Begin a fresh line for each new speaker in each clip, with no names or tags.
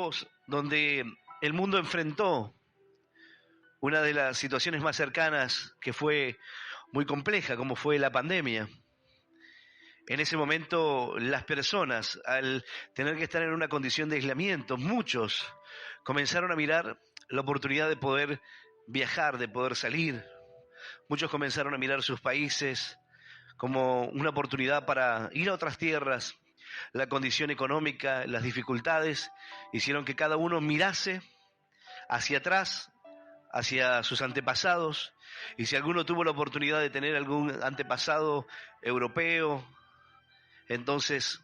tiempos donde el mundo enfrentó una de las situaciones más cercanas que fue muy compleja, como fue la pandemia. En ese momento, las personas, al tener que estar en una condición de aislamiento, muchos comenzaron a mirar la oportunidad de poder viajar, de poder salir. Muchos comenzaron a mirar sus países como una oportunidad para ir a otras tierras. La condición económica, las dificultades, hicieron que cada uno mirase hacia atrás, hacia sus antepasados, y si alguno tuvo la oportunidad de tener algún antepasado europeo, entonces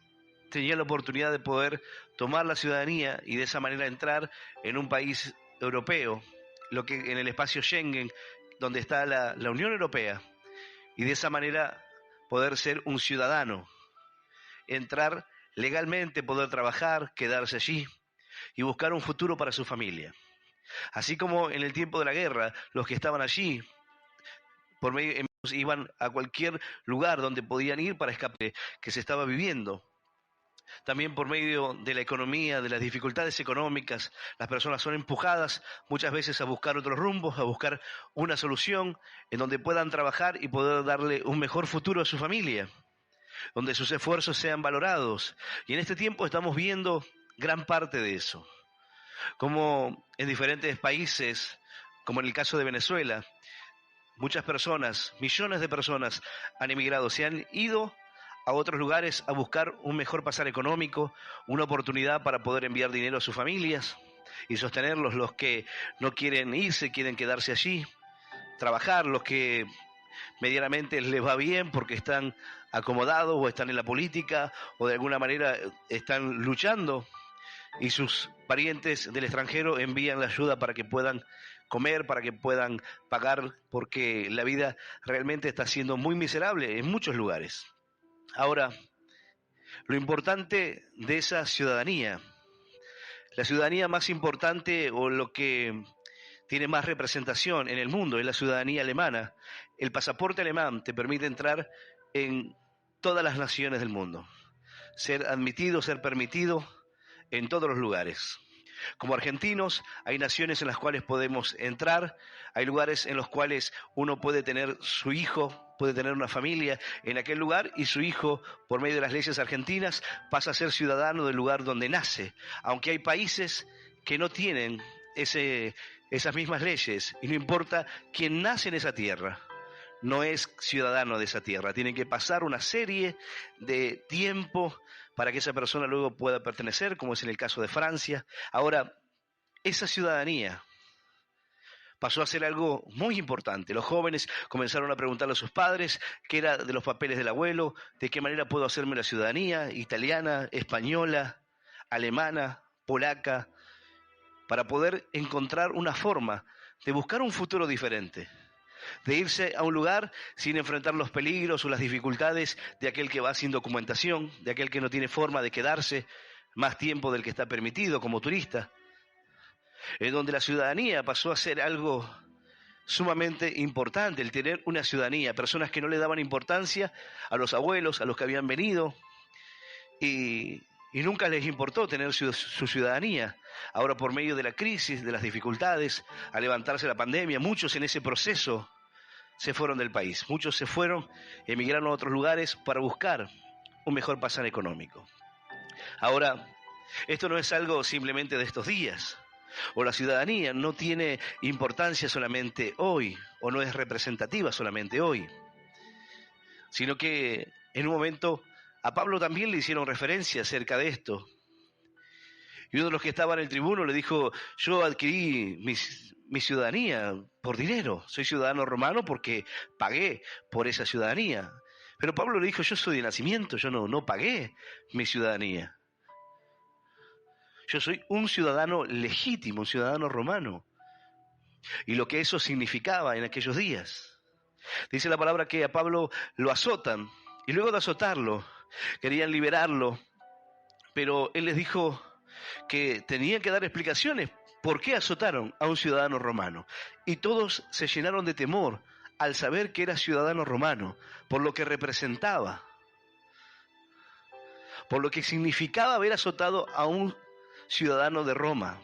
tenía la oportunidad de poder tomar la ciudadanía y de esa manera entrar en un país europeo, lo que en el espacio Schengen, donde está la Unión Europea, y de esa manera poder ser un ciudadano, entrar legalmente, poder trabajar, quedarse allí y buscar un futuro para su familia. Así como en el tiempo de la guerra, los que estaban allí por medio iban a cualquier lugar donde podían ir para escapar que se estaba viviendo. También por medio de la economía, de las dificultades económicas, las personas son empujadas muchas veces a buscar otros rumbos, a buscar una solución en donde puedan trabajar y poder darle un mejor futuro a su familia, donde sus esfuerzos sean valorados. Y en este tiempo estamos viendo gran parte de eso, como en diferentes países, como en el caso de Venezuela, muchas personas, millones de personas han emigrado, se han ido a otros lugares a buscar un mejor pasar económico, una oportunidad para poder enviar dinero a sus familias y sostenerlos. Los que no quieren irse, quieren quedarse allí, trabajar, los que medianamente les va bien porque están acomodados o están en la política o de alguna manera están luchando y sus parientes del extranjero envían la ayuda para que puedan comer, para que puedan pagar, porque la vida realmente está siendo muy miserable en muchos lugares. Ahora, lo importante de esa ciudadanía, la ciudadanía más importante o lo que tiene más representación en el mundo es la ciudadanía alemana. El pasaporte alemán te permite entrar en todas las naciones del mundo, ser admitido, ser permitido en todos los lugares. Como argentinos, hay naciones en las cuales podemos entrar, hay lugares en los cuales uno puede tener su hijo, puede tener una familia en aquel lugar y su hijo, por medio de las leyes argentinas, pasa a ser ciudadano del lugar donde nace, aunque hay países que no tienen esas mismas leyes y no importa quién nace en esa tierra, no es ciudadano de esa tierra, tiene que pasar una serie de tiempo para que esa persona luego pueda pertenecer, como es en el caso de Francia. Ahora, esa ciudadanía pasó a ser algo muy importante. Los jóvenes comenzaron a preguntarle a sus padres qué era de los papeles del abuelo, de qué manera puedo hacerme la ciudadanía italiana, española, alemana, polaca, para poder encontrar una forma de buscar un futuro diferente, de irse a un lugar sin enfrentar los peligros o las dificultades de aquel que va sin documentación, de aquel que no tiene forma de quedarse más tiempo del que está permitido como turista, en donde la ciudadanía pasó a ser algo sumamente importante, el tener una ciudadanía, personas que no le daban importancia a los abuelos, a los que habían venido, y nunca les importó tener su ciudadanía. Ahora, por medio de la crisis, de las dificultades, al levantarse la pandemia, muchos en ese proceso se fueron del país. Muchos se fueron, emigraron a otros lugares para buscar un mejor pasar económico. Ahora, esto no es algo simplemente de estos días, o la ciudadanía no tiene importancia solamente hoy, o no es representativa solamente hoy, sino que en un momento a Pablo también le hicieron referencia acerca de esto. Y uno de los que estaba en el tribuno le dijo, yo adquirí mi ciudadanía por dinero, soy ciudadano romano porque pagué por esa ciudadanía. Pero Pablo le dijo, yo soy de nacimiento, yo no pagué mi ciudadanía. Yo soy un ciudadano legítimo, un ciudadano romano. Y lo que eso significaba en aquellos días. Dice la palabra que a Pablo lo azotan, y luego de azotarlo, querían liberarlo, pero él les dijo que tenían que dar explicaciones por qué azotaron a un ciudadano romano. Y todos se llenaron de temor al saber que era ciudadano romano, por lo que representaba, por lo que significaba haber azotado a un ciudadano de Roma.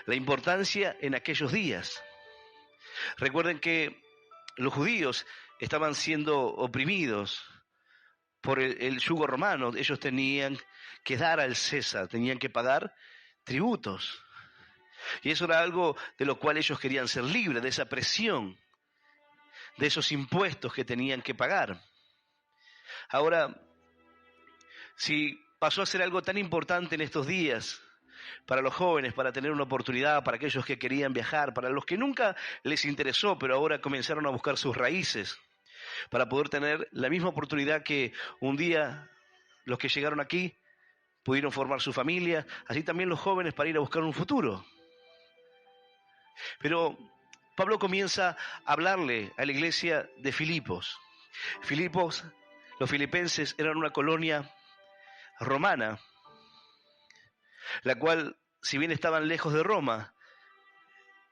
La importancia en aquellos días. Recuerden que los judíos estaban siendo oprimidos por el yugo romano. Ellos tenían que dar al César, tenían que pagar tributos. Y eso era algo de lo cual ellos querían ser libres, de esa presión, de esos impuestos que tenían que pagar. Ahora, si pasó a ser algo tan importante en estos días para los jóvenes, para tener una oportunidad, para aquellos que querían viajar, para los que nunca les interesó, pero ahora comenzaron a buscar sus raíces, para poder tener la misma oportunidad que un día los que llegaron aquí pudieron formar su familia, así también los jóvenes para ir a buscar un futuro. Pero Pablo comienza a hablarle a la iglesia de Filipos. Filipos, los filipenses eran una colonia romana, la cual, si bien estaban lejos de Roma,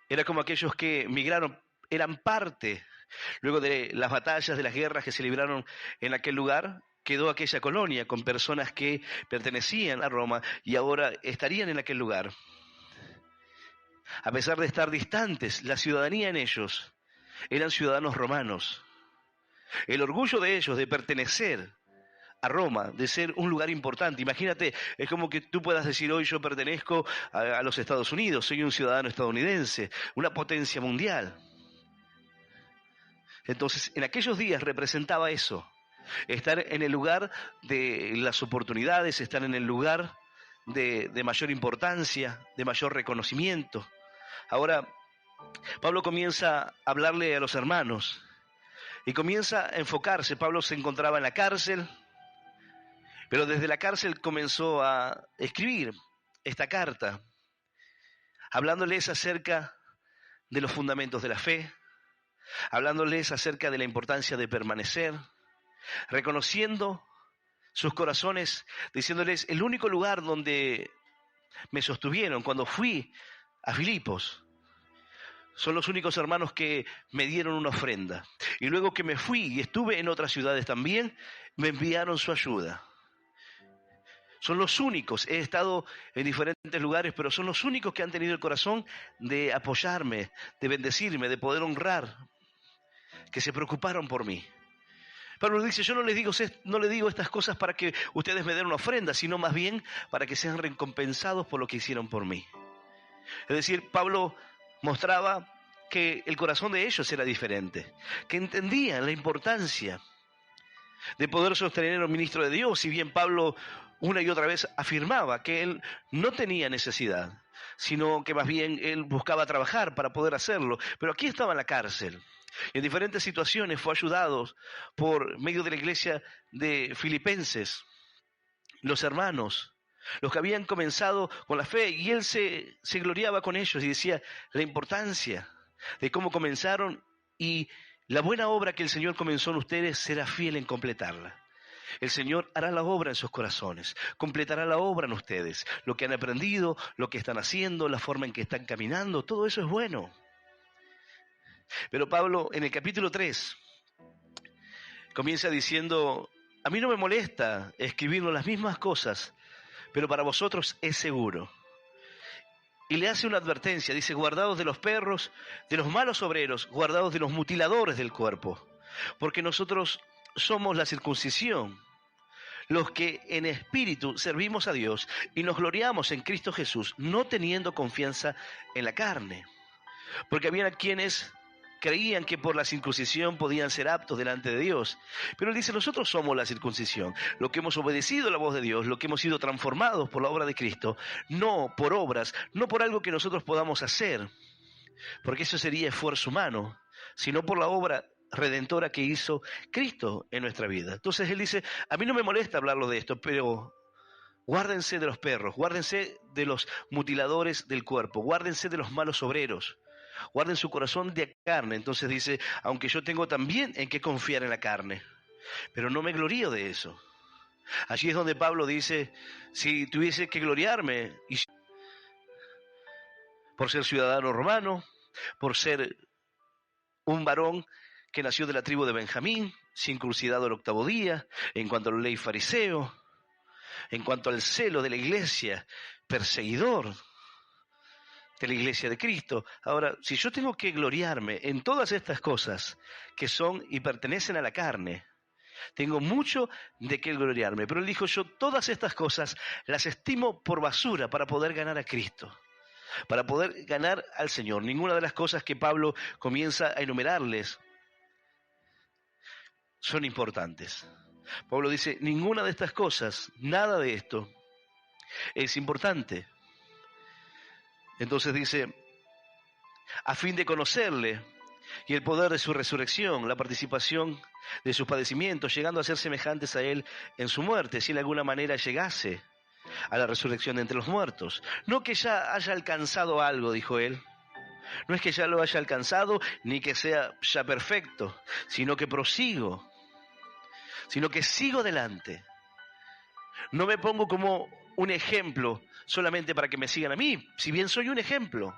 era como aquellos que migraron, eran parte, luego de las batallas, de las guerras que se libraron en aquel lugar, quedó aquella colonia con personas que pertenecían a Roma y ahora estarían en aquel lugar. A pesar de estar distantes, la ciudadanía en ellos eran ciudadanos romanos. El orgullo de ellos de pertenecer a Roma, de ser un lugar importante. Imagínate, es como que tú puedas decir hoy yo pertenezco a los Estados Unidos, soy un ciudadano estadounidense, una potencia mundial. Entonces, en aquellos días representaba eso, estar en el lugar de las oportunidades, estar en el lugar de mayor importancia, de mayor reconocimiento. Ahora, Pablo comienza a hablarle a los hermanos y comienza a enfocarse. Pablo se encontraba en la cárcel, pero desde la cárcel comenzó a escribir esta carta, hablándoles acerca de los fundamentos de la fe, hablándoles acerca de la importancia de permanecer, reconociendo sus corazones, diciéndoles el único lugar donde me sostuvieron cuando fui a Filipos. Son los únicos hermanos que me dieron una ofrenda. Y luego que me fui y estuve en otras ciudades también, me enviaron su ayuda. Son los únicos, he estado en diferentes lugares, pero son los únicos que han tenido el corazón de apoyarme, de bendecirme, de poder honrar, que se preocuparon por mí. Pablo dice, yo no les digo estas cosas para que ustedes me den una ofrenda, sino más bien para que sean recompensados por lo que hicieron por mí. Es decir, Pablo mostraba que el corazón de ellos era diferente, que entendían la importancia de poder sostener a un ministro de Dios, si bien Pablo una y otra vez afirmaba que él no tenía necesidad, sino que más bien él buscaba trabajar para poder hacerlo. Pero aquí estaba en la cárcel. En diferentes situaciones fue ayudado por medio de la iglesia de Filipenses, los hermanos, los que habían comenzado con la fe, y él se gloriaba con ellos y decía la importancia de cómo comenzaron y la buena obra que el Señor comenzó en ustedes será fiel en completarla. El Señor hará la obra en sus corazones, completará la obra en ustedes. Lo que han aprendido, lo que están haciendo, la forma en que están caminando, todo eso es bueno. Pero Pablo en el capítulo 3 comienza diciendo, a mí no me molesta escribirnos las mismas cosas, pero para vosotros es seguro. Y le hace una advertencia, dice, guardaos de los perros, de los malos obreros, guardaos de los mutiladores del cuerpo, porque nosotros somos la circuncisión, los que en espíritu servimos a Dios y nos gloriamos en Cristo Jesús, no teniendo confianza en la carne. Porque había quienes creían que por la circuncisión podían ser aptos delante de Dios. Pero él dice, nosotros somos la circuncisión, lo que hemos obedecido la voz de Dios, lo que hemos sido transformados por la obra de Cristo, no por obras, no por algo que nosotros podamos hacer, porque eso sería esfuerzo humano, sino por la obra redentora que hizo Cristo en nuestra vida. Entonces él dice, a mí no me molesta hablarlo de esto, pero guárdense de los perros, guárdense de los mutiladores del cuerpo, guárdense de los malos obreros, guarden su corazón de carne. Entonces dice, aunque yo tengo también en qué confiar en la carne, pero no me glorío de eso. Allí es donde Pablo dice, si tuviese que gloriarme por ser ciudadano romano, por ser un varón que nació de la tribu de Benjamín, circuncidado el octavo día, en cuanto a la ley fariseo, en cuanto al celo de la iglesia, perseguidor de la iglesia de Cristo. Ahora, si yo tengo que gloriarme en todas estas cosas que son y pertenecen a la carne, tengo mucho de qué gloriarme. Pero él dijo, yo todas estas cosas las estimo por basura para poder ganar a Cristo, para poder ganar al Señor. Ninguna de las cosas que Pablo comienza a enumerarles son importantes. Pablo dice, ninguna de estas cosas, nada de esto es importante. Entonces dice, a fin de conocerle y el poder de su resurrección, la participación de sus padecimientos, llegando a ser semejantes a él en su muerte, si de alguna manera llegase a la resurrección de entre los muertos. No que ya haya alcanzado algo, dijo él. No es que ya lo haya alcanzado, ni que sea ya perfecto, sino que prosigo, sino que sigo adelante. No me pongo como un ejemplo solamente para que me sigan a mí, si bien soy un ejemplo.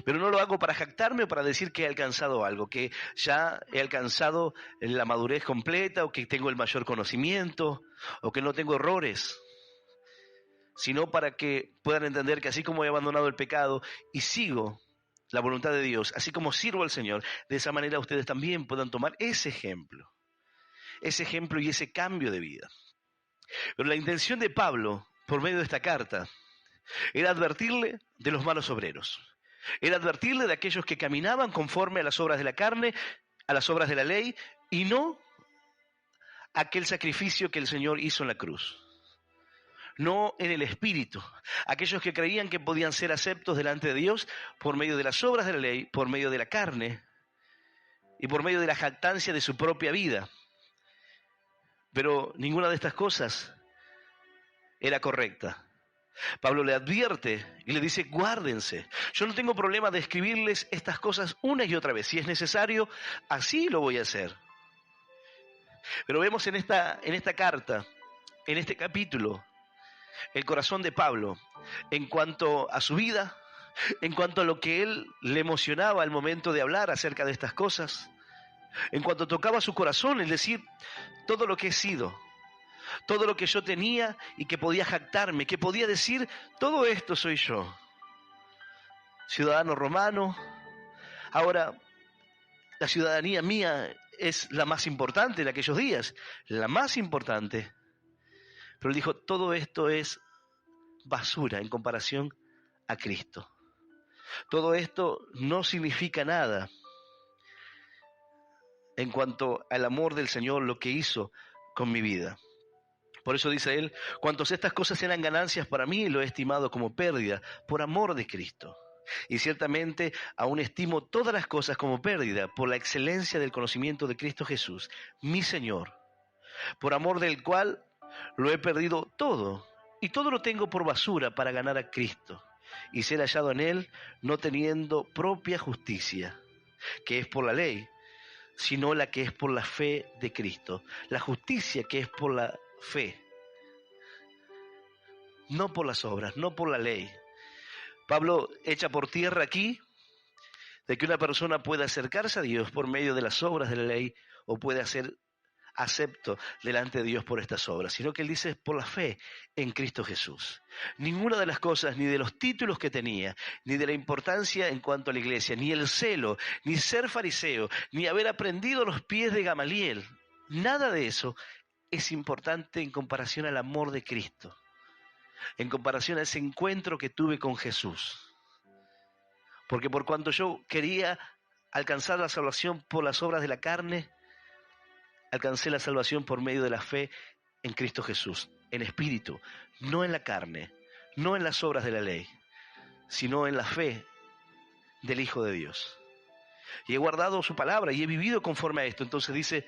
Pero no lo hago para jactarme o para decir que he alcanzado algo, que ya he alcanzado la madurez completa o que tengo el mayor conocimiento o que no tengo errores, sino para que puedan entender que así como he abandonado el pecado y sigo la voluntad de Dios, así como sirvo al Señor, de esa manera ustedes también puedan tomar ese ejemplo y ese cambio de vida. Pero la intención de Pablo, por medio de esta carta, era advertirle de los malos obreros. Era advertirle de aquellos que caminaban conforme a las obras de la carne, a las obras de la ley, y no aquel sacrificio que el Señor hizo en la cruz. No en el Espíritu. Aquellos que creían que podían ser aceptos delante de Dios por medio de las obras de la ley, por medio de la carne y por medio de la jactancia de su propia vida. Pero ninguna de estas cosas era correcta. Pablo le advierte y le dice, guárdense. Yo no tengo problema de escribirles estas cosas una y otra vez. Si es necesario, así lo voy a hacer. Pero vemos en esta carta, en este capítulo, el corazón de Pablo en cuanto a su vida, en cuanto a lo que él le emocionaba al momento de hablar acerca de estas cosas, en cuanto tocaba su corazón, es decir, todo lo que he sido, todo lo que yo tenía y que podía jactarme, que podía decir, todo esto soy yo, ciudadano romano. Ahora, la ciudadanía mía es la más importante en aquellos días, la más importante. Pero él dijo, todo esto es basura en comparación a Cristo. Todo esto no significa nada en cuanto al amor del Señor, lo que hizo con mi vida. Por eso dice él, cuantos estas cosas eran ganancias para mí, lo he estimado como pérdida, por amor de Cristo. Y ciertamente aún estimo todas las cosas como pérdida, por la excelencia del conocimiento de Cristo Jesús, mi Señor, por amor del cual lo he perdido todo, y todo lo tengo por basura para ganar a Cristo, y ser hallado en él, no teniendo propia justicia, que es por la ley, sino la que es por la fe de Cristo. La justicia que es por la fe, no por las obras, no por la ley. Pablo echa por tierra aquí de que una persona pueda acercarse a Dios por medio de las obras de la ley o puede ser acepto delante de Dios por estas obras, sino que él dice por la fe en Cristo Jesús. Ninguna de las cosas, ni de los títulos que tenía, ni de la importancia en cuanto a la iglesia, ni el celo, ni ser fariseo, ni haber aprendido los pies de Gamaliel, nada de eso es importante en comparación al amor de Cristo, en comparación a ese encuentro que tuve con Jesús. Porque por cuanto yo quería alcanzar la salvación por las obras de la carne, alcancé la salvación por medio de la fe en Cristo Jesús, en espíritu, no en la carne, no en las obras de la ley, sino en la fe del Hijo de Dios. Y he guardado su palabra y he vivido conforme a esto. Entonces dice,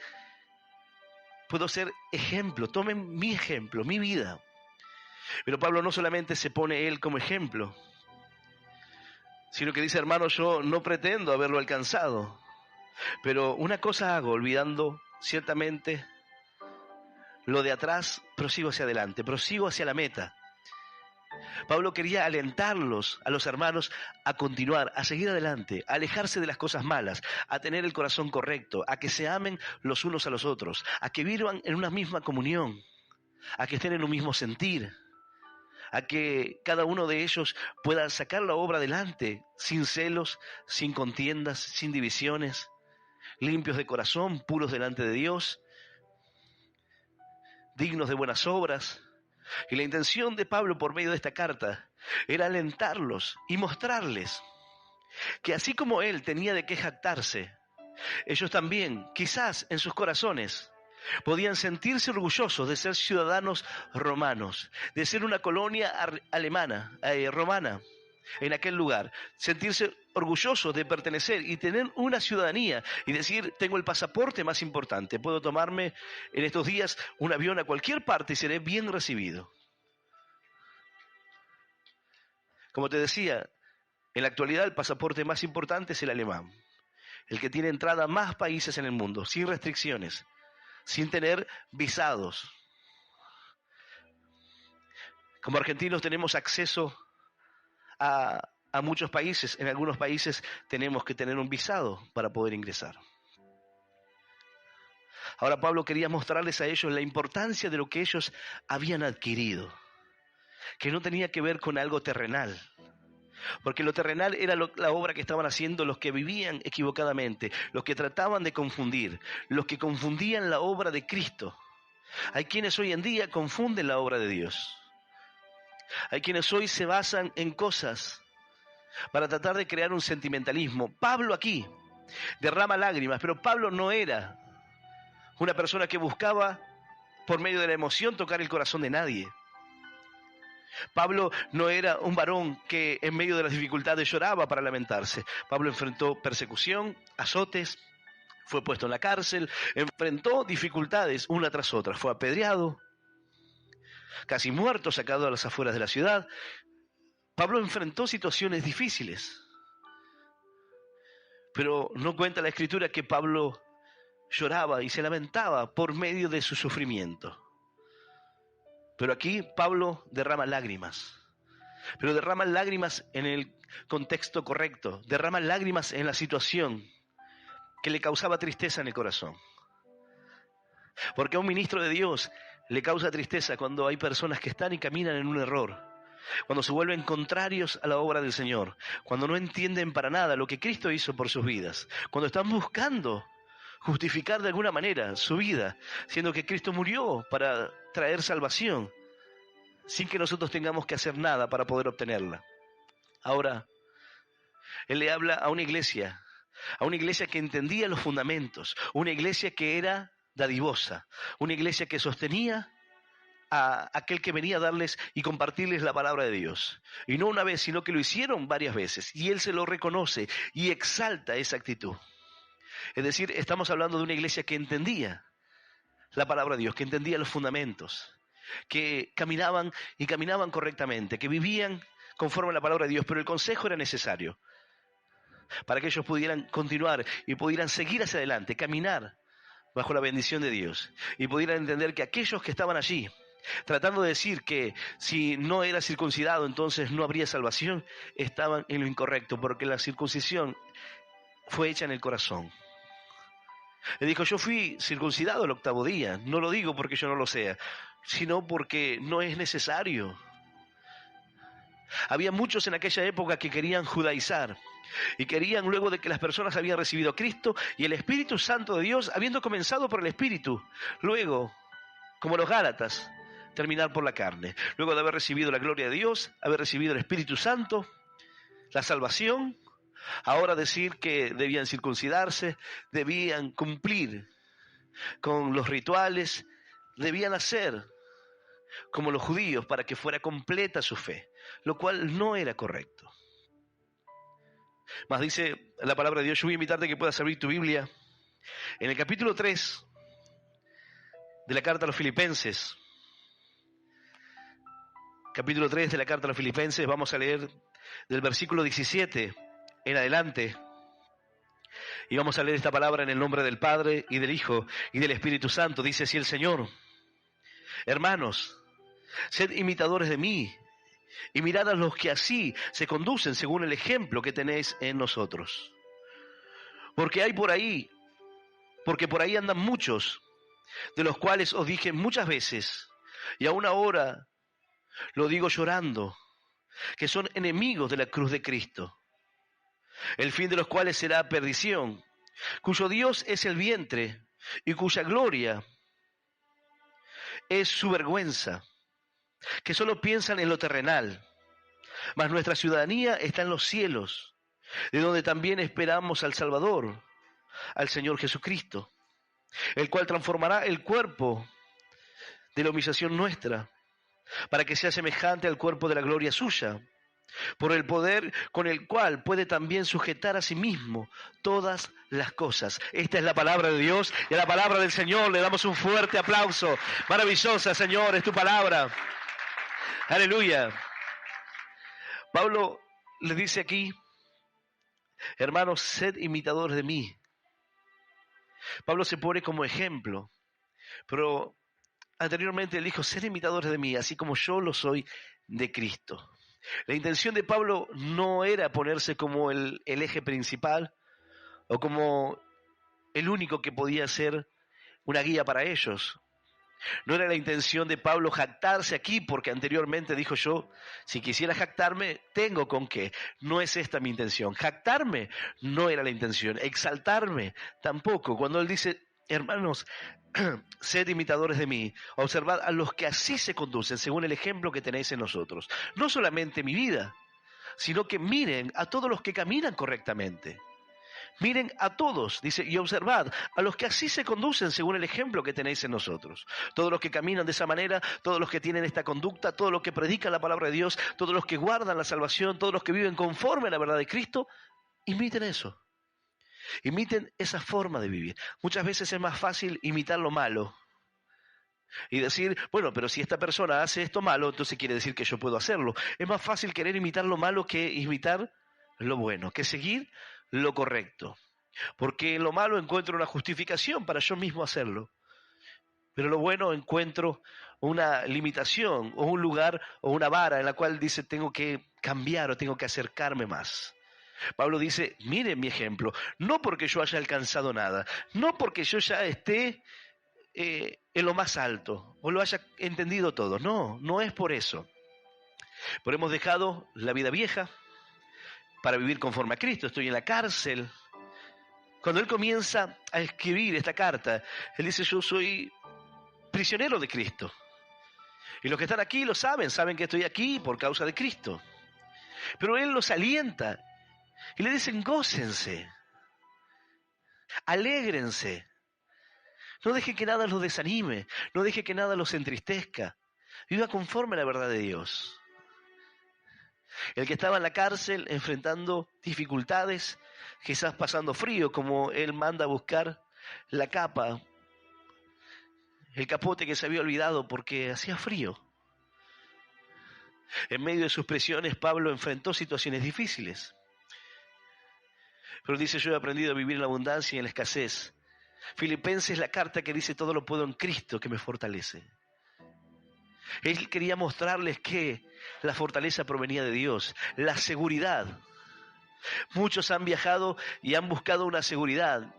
puedo ser ejemplo, tomen mi ejemplo, mi vida. Pero Pablo no solamente se pone él como ejemplo, sino que dice, hermano, yo no pretendo haberlo alcanzado, pero una cosa hago, olvidando ciertamente lo de atrás, prosigo hacia adelante, prosigo hacia la meta. Pablo quería alentarlos a los hermanos a continuar, a seguir adelante, a alejarse de las cosas malas, a tener el corazón correcto, a que se amen los unos a los otros, a que vivan en una misma comunión, a que estén en un mismo sentir, a que cada uno de ellos pueda sacar la obra adelante, sin celos, sin contiendas, sin divisiones, limpios de corazón, puros delante de Dios, dignos de buenas obras. Y la intención de Pablo por medio de esta carta era alentarlos y mostrarles que así como él tenía de qué jactarse, ellos también, quizás en sus corazones, podían sentirse orgullosos de ser ciudadanos romanos, de ser una colonia romana en aquel lugar, sentirse orgullosos de pertenecer y tener una ciudadanía y decir, tengo el pasaporte más importante, puedo tomarme en estos días un avión a cualquier parte y seré bien recibido. Como te decía, en la actualidad el pasaporte más importante es el alemán, el que tiene entrada a más países en el mundo, sin restricciones, sin tener visados. Como argentinos tenemos acceso a muchos países. En algunos países tenemos que tener un visado para poder ingresar. Ahora Pablo quería mostrarles a ellos la importancia de lo que ellos habían adquirido, que no tenía que ver con algo terrenal, porque lo terrenal era la obra que estaban haciendo los que vivían equivocadamente, los que trataban de confundir, los que confundían la obra de Cristo. Hay quienes hoy en día confunden la obra de Dios. Hay quienes hoy se basan en cosas para tratar de crear un sentimentalismo. Pablo aquí derrama lágrimas, pero Pablo no era una persona que buscaba por medio de la emoción tocar el corazón de nadie. Pablo no era un varón que en medio de las dificultades lloraba para lamentarse. Pablo enfrentó persecución, azotes, fue puesto en la cárcel, enfrentó dificultades una tras otra, fue apedreado, casi muerto, sacado a las afueras de la ciudad. Pablo enfrentó situaciones difíciles, pero no cuenta la Escritura que Pablo lloraba y se lamentaba por medio de su sufrimiento. Pero aquí Pablo derrama lágrimas, pero derrama lágrimas en el contexto correcto, derrama lágrimas en la situación que le causaba tristeza en el corazón. Porque a un ministro de Dios le causa tristeza cuando hay personas que están y caminan en un error, cuando se vuelven contrarios a la obra del Señor, cuando no entienden para nada lo que Cristo hizo por sus vidas, cuando están buscando justificar de alguna manera su vida, siendo que Cristo murió para traer salvación, sin que nosotros tengamos que hacer nada para poder obtenerla. Ahora, Él le habla a una iglesia que entendía los fundamentos, una iglesia que era dadivosa, una iglesia que sostenía a aquel que venía a darles y compartirles la palabra de Dios. Y no una vez, sino que lo hicieron varias veces, y Él se lo reconoce y exalta esa actitud. Es decir, estamos hablando de una iglesia que entendía la palabra de Dios, que entendía los fundamentos, que caminaban correctamente, que vivían conforme a la palabra de Dios, pero el consejo era necesario para que ellos pudieran continuar y pudieran seguir hacia adelante, caminar bajo la bendición de Dios, y pudieran entender que aquellos que estaban allí, tratando de decir que si no era circuncidado entonces no habría salvación, estaban en lo incorrecto, porque la circuncisión fue hecha en el corazón. Le dijo, yo fui circuncidado el 8º día, no lo digo porque yo no lo sea, sino porque no es necesario. Había muchos en aquella época que querían judaizar y querían, luego de que las personas habían recibido a Cristo y el Espíritu Santo de Dios, habiendo comenzado por el Espíritu, luego, como los Gálatas, terminar por la carne. Luego de haber recibido la gloria de Dios, haber recibido el Espíritu Santo, la salvación, ahora decir que debían circuncidarse, debían cumplir con los rituales, debían hacer como los judíos para que fuera completa su fe, lo cual no era correcto. Mas dice la palabra de Dios, yo voy a invitarte a que puedas abrir tu Biblia en el capítulo 3 de la carta a los Filipenses. Capítulo 3 de la carta a los Filipenses, vamos a leer del versículo 17 en adelante. Y vamos a leer esta palabra en el nombre del Padre y del Hijo y del Espíritu Santo. Dice así el Señor: hermanos, sed imitadores de mí y mirad a los que así se conducen según el ejemplo que tenéis en nosotros. Porque por ahí andan muchos, de los cuales os dije muchas veces, y aún ahora lo digo llorando, que son enemigos de la cruz de Cristo, el fin de los cuales será perdición, cuyo Dios es el vientre y cuya gloria es su vergüenza, que solo piensan en lo terrenal, mas nuestra ciudadanía está en los cielos, de donde también esperamos al Salvador, al Señor Jesucristo, el cual transformará el cuerpo de la humillación nuestra, para que sea semejante al cuerpo de la gloria suya, por el poder con el cual puede también sujetar a sí mismo todas las cosas. Esta es la palabra de Dios y a la palabra del Señor le damos un fuerte aplauso. Maravillosa, Señor, es tu palabra. Aleluya. Pablo le dice aquí, hermanos, sed imitadores de mí. Pablo se pone como ejemplo, pero anteriormente él dijo, sed imitadores de mí, así como yo lo soy de Cristo. La intención de Pablo no era ponerse como el eje principal o como el único que podía ser una guía para ellos. No era la intención de Pablo jactarse aquí, porque anteriormente dijo yo, si quisiera jactarme, tengo con qué. No es esta mi intención. Jactarme no era la intención. Exaltarme tampoco. Cuando él dice, hermanos, sed imitadores de mí, observad a los que así se conducen, según el ejemplo que tenéis en nosotros. No solamente mi vida, sino que miren a todos los que caminan correctamente. Miren a todos, dice, y observad a los que así se conducen según el ejemplo que tenéis en nosotros. Todos los que caminan de esa manera, todos los que tienen esta conducta, todos los que predican la palabra de Dios, todos los que guardan la salvación, todos los que viven conforme a la verdad de Cristo, imiten eso. Imiten esa forma de vivir. Muchas veces es más fácil imitar lo malo y decir, bueno, pero si esta persona hace esto malo, entonces quiere decir que yo puedo hacerlo. Es más fácil querer imitar lo malo que imitar lo bueno, que seguir lo correcto. Porque en lo malo encuentro una justificación para yo mismo hacerlo. Pero en lo bueno encuentro una limitación o un lugar o una vara en la cual dice tengo que cambiar o tengo que acercarme más. Pablo dice, miren mi ejemplo, no porque yo haya alcanzado nada, no porque yo ya esté en lo más alto o lo haya entendido todo, no es por eso. Pero hemos dejado la vida vieja para vivir conforme a Cristo. Estoy en la cárcel. Cuando él comienza a escribir esta carta, él dice, yo soy prisionero de Cristo. Y los que están aquí lo saben que estoy aquí por causa de Cristo. Pero él los alienta y le dicen, gócense, alégrense. No deje que nada los desanime, no deje que nada los entristezca. Viva conforme a la verdad de Dios. El que estaba en la cárcel enfrentando dificultades, quizás pasando frío, como él manda a buscar la capa, el capote que se había olvidado porque hacía frío. En medio de sus presiones, Pablo enfrentó situaciones difíciles. Pero dice, yo he aprendido a vivir en la abundancia y en la escasez. Filipenses, la carta que dice, todo lo puedo en Cristo que me fortalece. Él quería mostrarles que la fortaleza provenía de Dios, la seguridad. Muchos han viajado y han buscado una seguridad.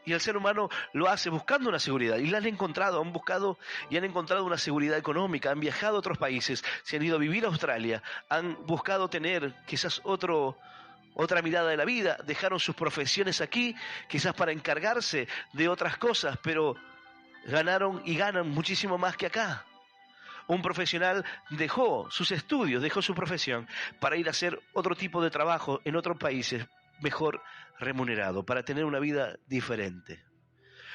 Y el ser humano lo hace buscando una seguridad. Y la han encontrado, han buscado y han encontrado una seguridad económica. Han viajado a otros países, se han ido a vivir a Australia. Han buscado tener quizás otra mirada de la vida. Dejaron sus profesiones aquí, quizás para encargarse de otras cosas. Pero ganaron y ganan muchísimo más que acá. Un profesional dejó sus estudios, dejó su profesión para ir a hacer otro tipo de trabajo en otros países mejor remunerado, para tener una vida diferente.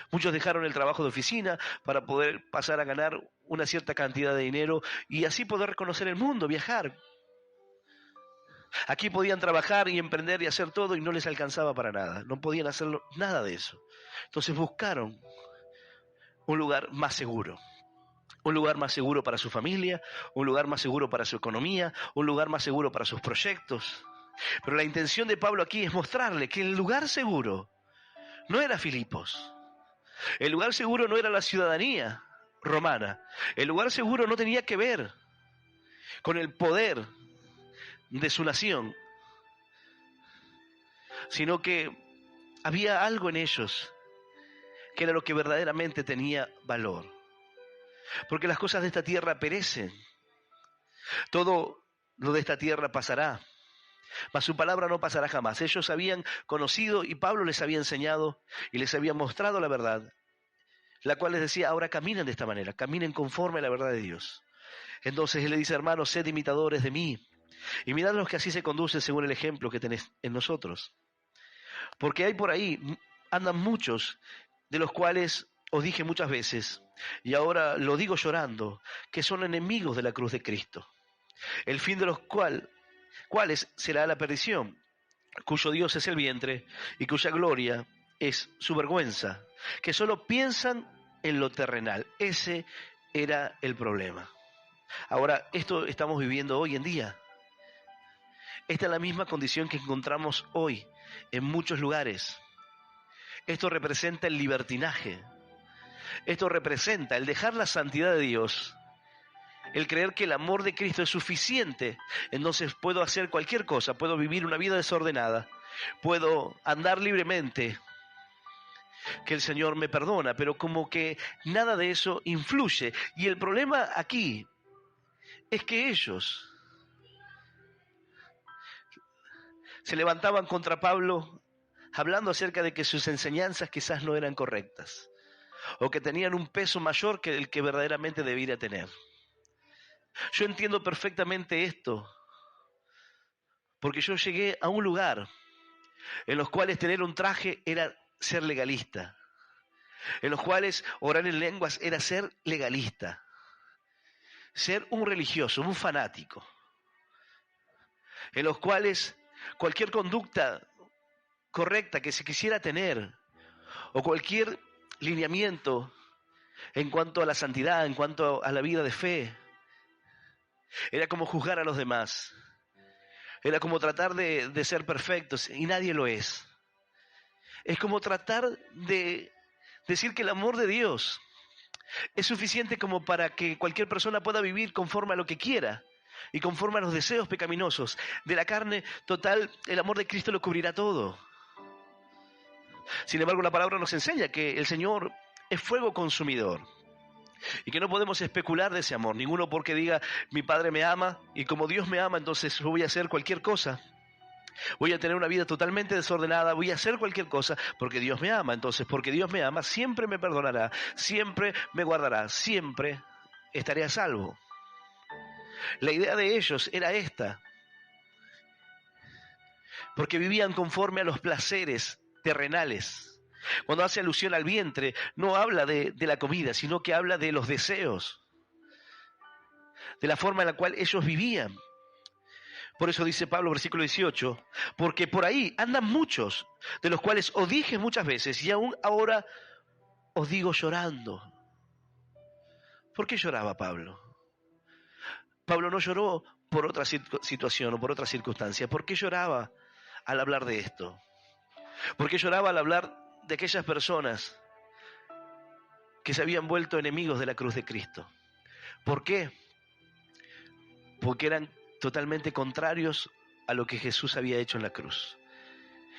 Muchos dejaron el trabajo de oficina para poder pasar a ganar una cierta cantidad de dinero y así poder conocer el mundo, viajar. Aquí podían trabajar y emprender y hacer todo y no les alcanzaba para nada, no podían hacerlo nada de eso. Entonces buscaron un lugar más seguro. Un lugar más seguro para su familia, un lugar más seguro para su economía, un lugar más seguro para sus proyectos. Pero la intención de Pablo aquí es mostrarle que el lugar seguro no era Filipos. El lugar seguro no era la ciudadanía romana. El lugar seguro no tenía que ver con el poder de su nación, sino que había algo en ellos que era lo que verdaderamente tenía valor. porque las cosas de esta tierra perecen. Todo lo de esta tierra pasará, mas su palabra no pasará jamás. Ellos habían conocido y Pablo les había enseñado y les había mostrado la verdad, la cual les decía, ahora caminen de esta manera, caminen conforme a la verdad de Dios. Entonces él le dice, hermanos, sed imitadores de mí, y mirad los que así se conducen según el ejemplo que tenéis en nosotros. Porque hay por ahí, andan muchos, de los cuales os dije muchas veces, y ahora lo digo llorando, que son enemigos de la cruz de Cristo, el fin de los cuales será la perdición, cuyo Dios es el vientre, y cuya gloria es su vergüenza, que solo piensan en lo terrenal. Ese era el problema. Ahora, esto estamos viviendo hoy en día. Esta es la misma condición que encontramos hoy en muchos lugares. Esto representa el libertinaje. Esto representa el dejar la santidad de Dios, el creer que el amor de Cristo es suficiente. Entonces puedo hacer cualquier cosa, puedo vivir una vida desordenada, puedo andar libremente, que el Señor me perdona, pero como que nada de eso influye. Y el problema aquí es que ellos se levantaban contra Pablo hablando acerca de que sus enseñanzas quizás no eran correctas, o que tenían un peso mayor que el que verdaderamente debiera tener. Yo entiendo perfectamente esto, porque yo llegué a un lugar en los cuales tener un traje era ser legalista, en los cuales orar en lenguas era ser legalista, ser un religioso, un fanático, en los cuales cualquier conducta correcta que se quisiera tener, o cualquier lineamiento en cuanto a la santidad, en cuanto a la vida de fe, era como juzgar a los demás, era como tratar de ser perfectos, y nadie lo es. Es como tratar de decir que el amor de Dios es suficiente como para que cualquier persona pueda vivir conforme a lo que quiera y conforme a los deseos pecaminosos de la carne. Total, el amor de Cristo lo cubrirá todo. Sin embargo, la palabra nos enseña que el Señor es fuego consumidor y que no podemos especular de ese amor. Ninguno porque diga, mi Padre me ama y como Dios me ama, entonces yo voy a hacer cualquier cosa. Voy a tener una vida totalmente desordenada, voy a hacer cualquier cosa porque Dios me ama. Entonces, porque Dios me ama, siempre me perdonará, siempre me guardará, siempre estaré a salvo. La idea de ellos era esta, porque vivían conforme a los placeres terrenales. Cuando hace alusión al vientre, no habla de la comida, sino que habla de los deseos, de la forma en la cual ellos vivían. Por eso dice Pablo, versículo 18, porque por ahí andan muchos, de los cuales os dije muchas veces, y aún ahora os digo llorando. ¿Por qué lloraba Pablo? Pablo no lloró por otra situación o por otra circunstancia. ¿Por qué lloraba al hablar de esto? ¿Por qué lloraba al hablar de aquellas personas que se habían vuelto enemigos de la cruz de Cristo? ¿Por qué? Porque eran totalmente contrarios a lo que Jesús había hecho en la cruz.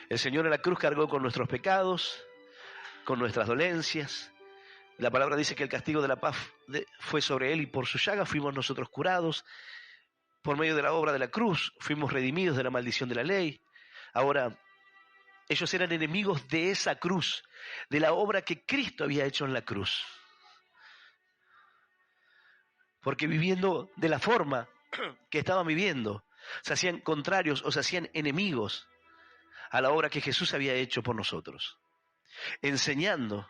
El Señor en la cruz cargó con nuestros pecados, con nuestras dolencias. La palabra dice que el castigo de la paz fue sobre Él y por su llaga fuimos nosotros curados. Por medio de la obra de la cruz fuimos redimidos de la maldición de la ley. Ahora, ellos eran enemigos de esa cruz, de la obra que Cristo había hecho en la cruz. Porque viviendo de la forma que estaban viviendo, se hacían contrarios o se hacían enemigos a la obra que Jesús había hecho por nosotros, enseñando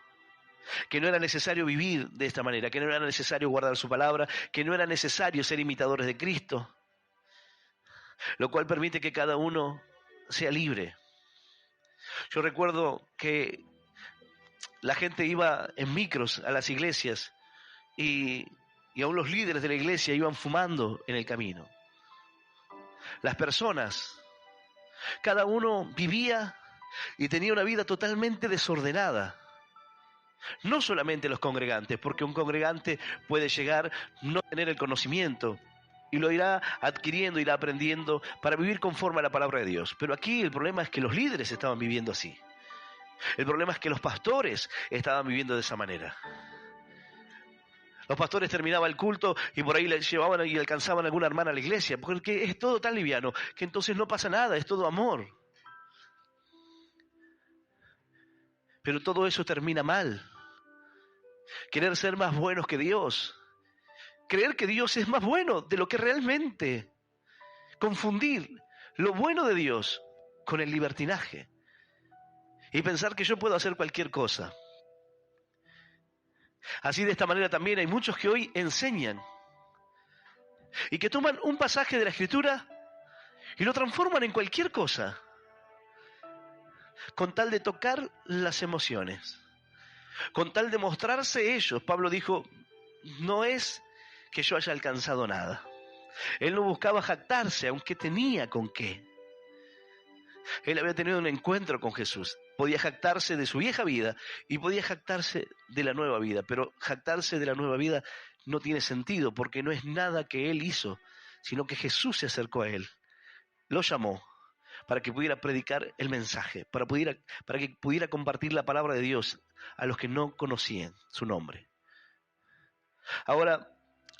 que no era necesario vivir de esta manera, que no era necesario guardar su palabra, que no era necesario ser imitadores de Cristo, lo cual permite que cada uno sea libre. Yo recuerdo que la gente iba en micros a las iglesias y aún los líderes de la iglesia iban fumando en el camino. Las personas, cada uno vivía y tenía una vida totalmente desordenada. No solamente los congregantes, porque un congregante puede llegar a no tener el conocimiento y lo irá adquiriendo, irá aprendiendo para vivir conforme a la palabra de Dios. Pero aquí el problema es que los líderes estaban viviendo así. El problema es que los pastores estaban viviendo de esa manera. Los pastores terminaban el culto y por ahí le llevaban y alcanzaban a alguna hermana a la iglesia, porque es todo tan liviano que entonces no pasa nada, es todo amor. Pero todo eso termina mal. Querer ser más buenos que Dios. Creer que Dios es más bueno de lo que realmente. Confundir lo bueno de Dios con el libertinaje. Y pensar que yo puedo hacer cualquier cosa. Así de esta manera también hay muchos que hoy enseñan y que toman un pasaje de la Escritura y lo transforman en cualquier cosa con tal de tocar las emociones, con tal de mostrarse ellos. Pablo dijo, no es que yo haya alcanzado nada. Él no buscaba jactarse, aunque tenía con qué. Él había tenido un encuentro con Jesús. Podía jactarse de su vieja vida y podía jactarse de la nueva vida. Pero jactarse de la nueva vida no tiene sentido porque no es nada que él hizo, sino que Jesús se acercó a él, lo llamó para que pudiera predicar el mensaje, para que pudiera compartir la palabra de Dios a los que no conocían su nombre. Ahora,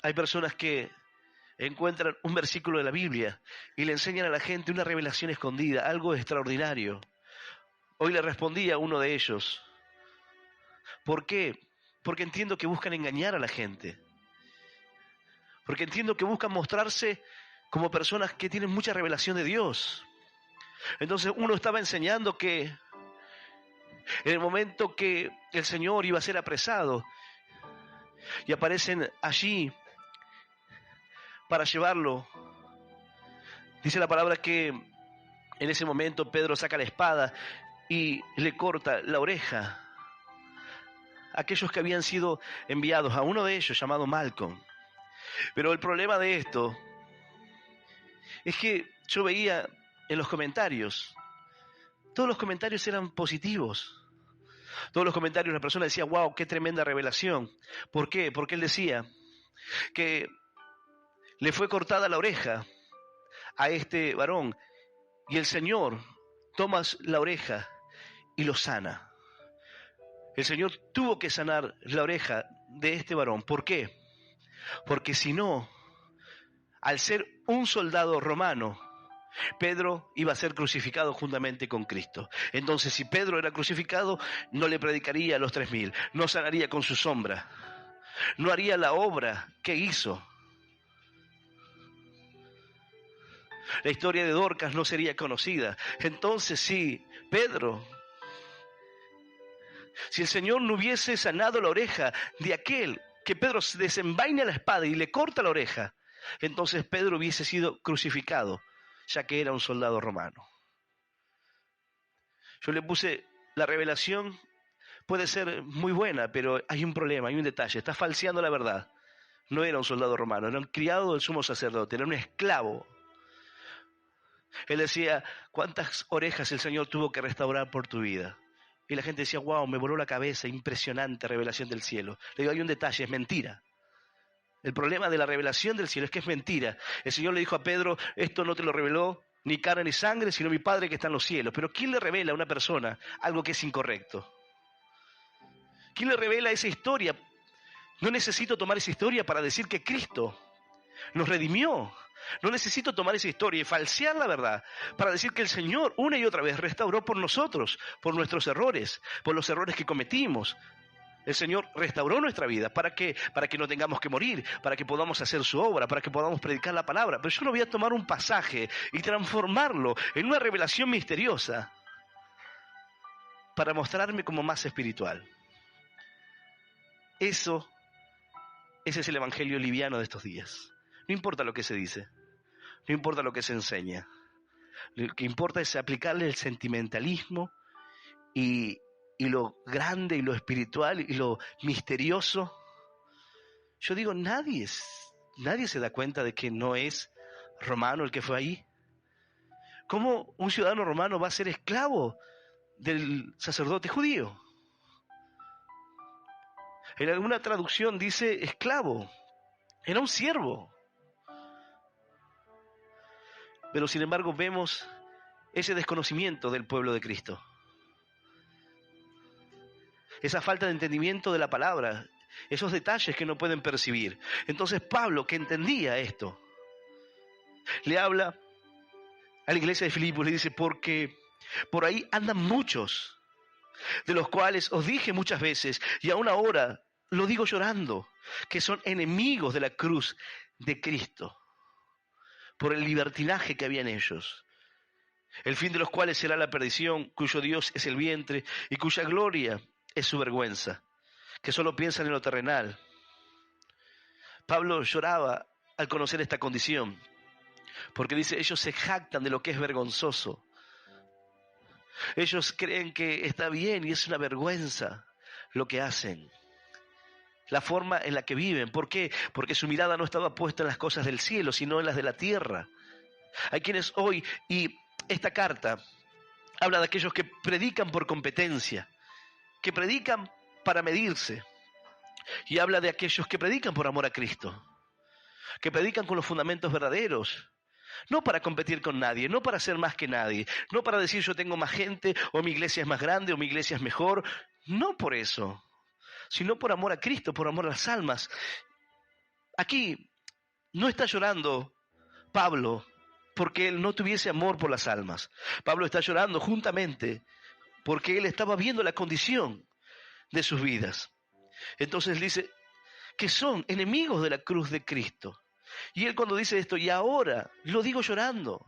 hay personas que encuentran un versículo de la Biblia y le enseñan a la gente una revelación escondida, algo extraordinario. Hoy le respondí a uno de ellos. ¿Por qué? Porque entiendo que buscan engañar a la gente. Porque entiendo que buscan mostrarse como personas que tienen mucha revelación de Dios. Entonces uno estaba enseñando que en el momento que el Señor iba a ser apresado y aparecen allí para llevarlo, dice la palabra que en ese momento Pedro saca la espada y le corta la oreja a aquellos que habían sido enviados, a uno de ellos llamado Malcolm. Pero el problema de esto es que yo veía en los comentarios, todos los comentarios eran positivos. Todos los comentarios la persona decía, wow, qué tremenda revelación. ¿Por qué? Porque él decía que le fue cortada la oreja a este varón y el Señor toma la oreja y lo sana. El Señor tuvo que sanar la oreja de este varón. ¿Por qué? Porque si no, al ser un soldado romano, Pedro iba a ser crucificado juntamente con Cristo. Entonces, si Pedro era crucificado, no le predicaría a los 3000, no sanaría con su sombra, no haría la obra que hizo. La historia de Dorcas no sería conocida. Entonces, si el Señor no hubiese sanado la oreja de aquel que Pedro desenvaina la espada y le corta la oreja, entonces Pedro hubiese sido crucificado, ya que era un soldado romano. Yo le puse, la revelación puede ser muy buena, pero hay un problema, hay un detalle, está falseando la verdad. No era un soldado romano, era un criado del sumo sacerdote, era un esclavo. Él decía, ¿cuántas orejas el Señor tuvo que restaurar por tu vida? Y la gente decía, wow, me voló la cabeza, impresionante revelación del cielo. Le digo, hay un detalle, es mentira. El problema de la revelación del cielo es que es mentira. El Señor le dijo a Pedro, esto no te lo reveló ni carne ni sangre, sino mi Padre que está en los cielos. Pero ¿quién le revela a una persona algo que es incorrecto? ¿Quién le revela esa historia? No necesito tomar esa historia para decir que Cristo nos redimió. No necesito tomar esa historia y falsear la verdad para decir que el Señor una y otra vez restauró por nosotros, por nuestros errores, por los errores que cometimos. El Señor restauró nuestra vida. ¿Para qué? Para que no tengamos que morir, para que podamos hacer su obra, para que podamos predicar la palabra. Pero yo no voy a tomar un pasaje y transformarlo en una revelación misteriosa para mostrarme como más espiritual. Ese es el evangelio liviano de estos días. No importa lo que se dice, no importa lo que se enseña. Lo que importa es aplicarle el sentimentalismo y lo grande y lo espiritual y lo misterioso. Yo digo, nadie se da cuenta de que no es romano el que fue ahí. ¿Cómo un ciudadano romano va a ser esclavo del sacerdote judío? En alguna traducción dice esclavo, era un siervo. Pero sin embargo vemos ese desconocimiento del pueblo de Cristo. Esa falta de entendimiento de la palabra, esos detalles que no pueden percibir. Entonces Pablo, que entendía esto, le habla a la iglesia de Filipos, le dice, porque por ahí andan muchos, de los cuales os dije muchas veces, y aún ahora lo digo llorando, que son enemigos de la cruz de Cristo, por el libertinaje que había en ellos, el fin de los cuales será la perdición, cuyo Dios es el vientre, y cuya gloria es su vergüenza, que solo piensan en lo terrenal. Pablo lloraba al conocer esta condición, porque dice, ellos se jactan de lo que es vergonzoso. Ellos creen que está bien y es una vergüenza lo que hacen, la forma en la que viven. ¿Por qué? Porque su mirada no estaba puesta en las cosas del cielo, sino en las de la tierra. Hay quienes hoy, y esta carta habla de aquellos que predican por competencia, que predican para medirse, y habla de aquellos que predican por amor a Cristo, que predican con los fundamentos verdaderos, no para competir con nadie, no para ser más que nadie, no para decir yo tengo más gente, o mi iglesia es más grande, o mi iglesia es mejor, no por eso, sino por amor a Cristo, por amor a las almas. Aquí no está llorando Pablo porque él no tuviese amor por las almas. Pablo está llorando juntamente porque él estaba viendo la condición de sus vidas. Entonces dice que son enemigos de la cruz de Cristo. Y él cuando dice esto, y ahora lo digo llorando,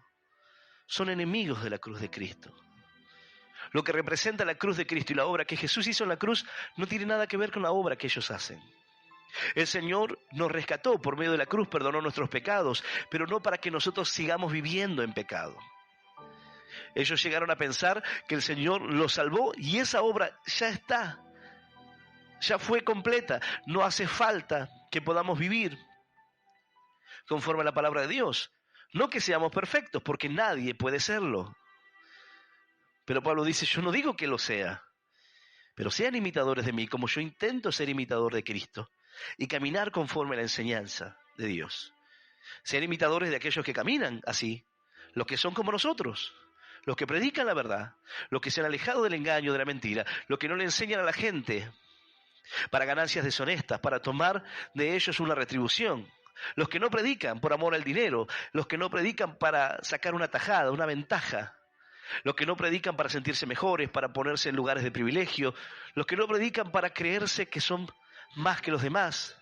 son enemigos de la cruz de Cristo. Lo que representa la cruz de Cristo y la obra que Jesús hizo en la cruz no tiene nada que ver con la obra que ellos hacen. El Señor nos rescató por medio de la cruz, perdonó nuestros pecados, pero no para que nosotros sigamos viviendo en pecado. Ellos llegaron a pensar que el Señor los salvó y esa obra ya está, ya fue completa. No hace falta que podamos vivir conforme a la palabra de Dios. No que seamos perfectos, porque nadie puede serlo. Pero Pablo dice, yo no digo que lo sea, pero sean imitadores de mí, como yo intento ser imitador de Cristo y caminar conforme a la enseñanza de Dios. Sean imitadores de aquellos que caminan así, los que son como nosotros, los que predican la verdad, los que se han alejado del engaño, de la mentira, los que no le enseñan a la gente para ganancias deshonestas, para tomar de ellos una retribución. Los que no predican por amor al dinero, los que no predican para sacar una tajada, una ventaja, los que no predican para sentirse mejores, para ponerse en lugares de privilegio, los que no predican para creerse que son más que los demás,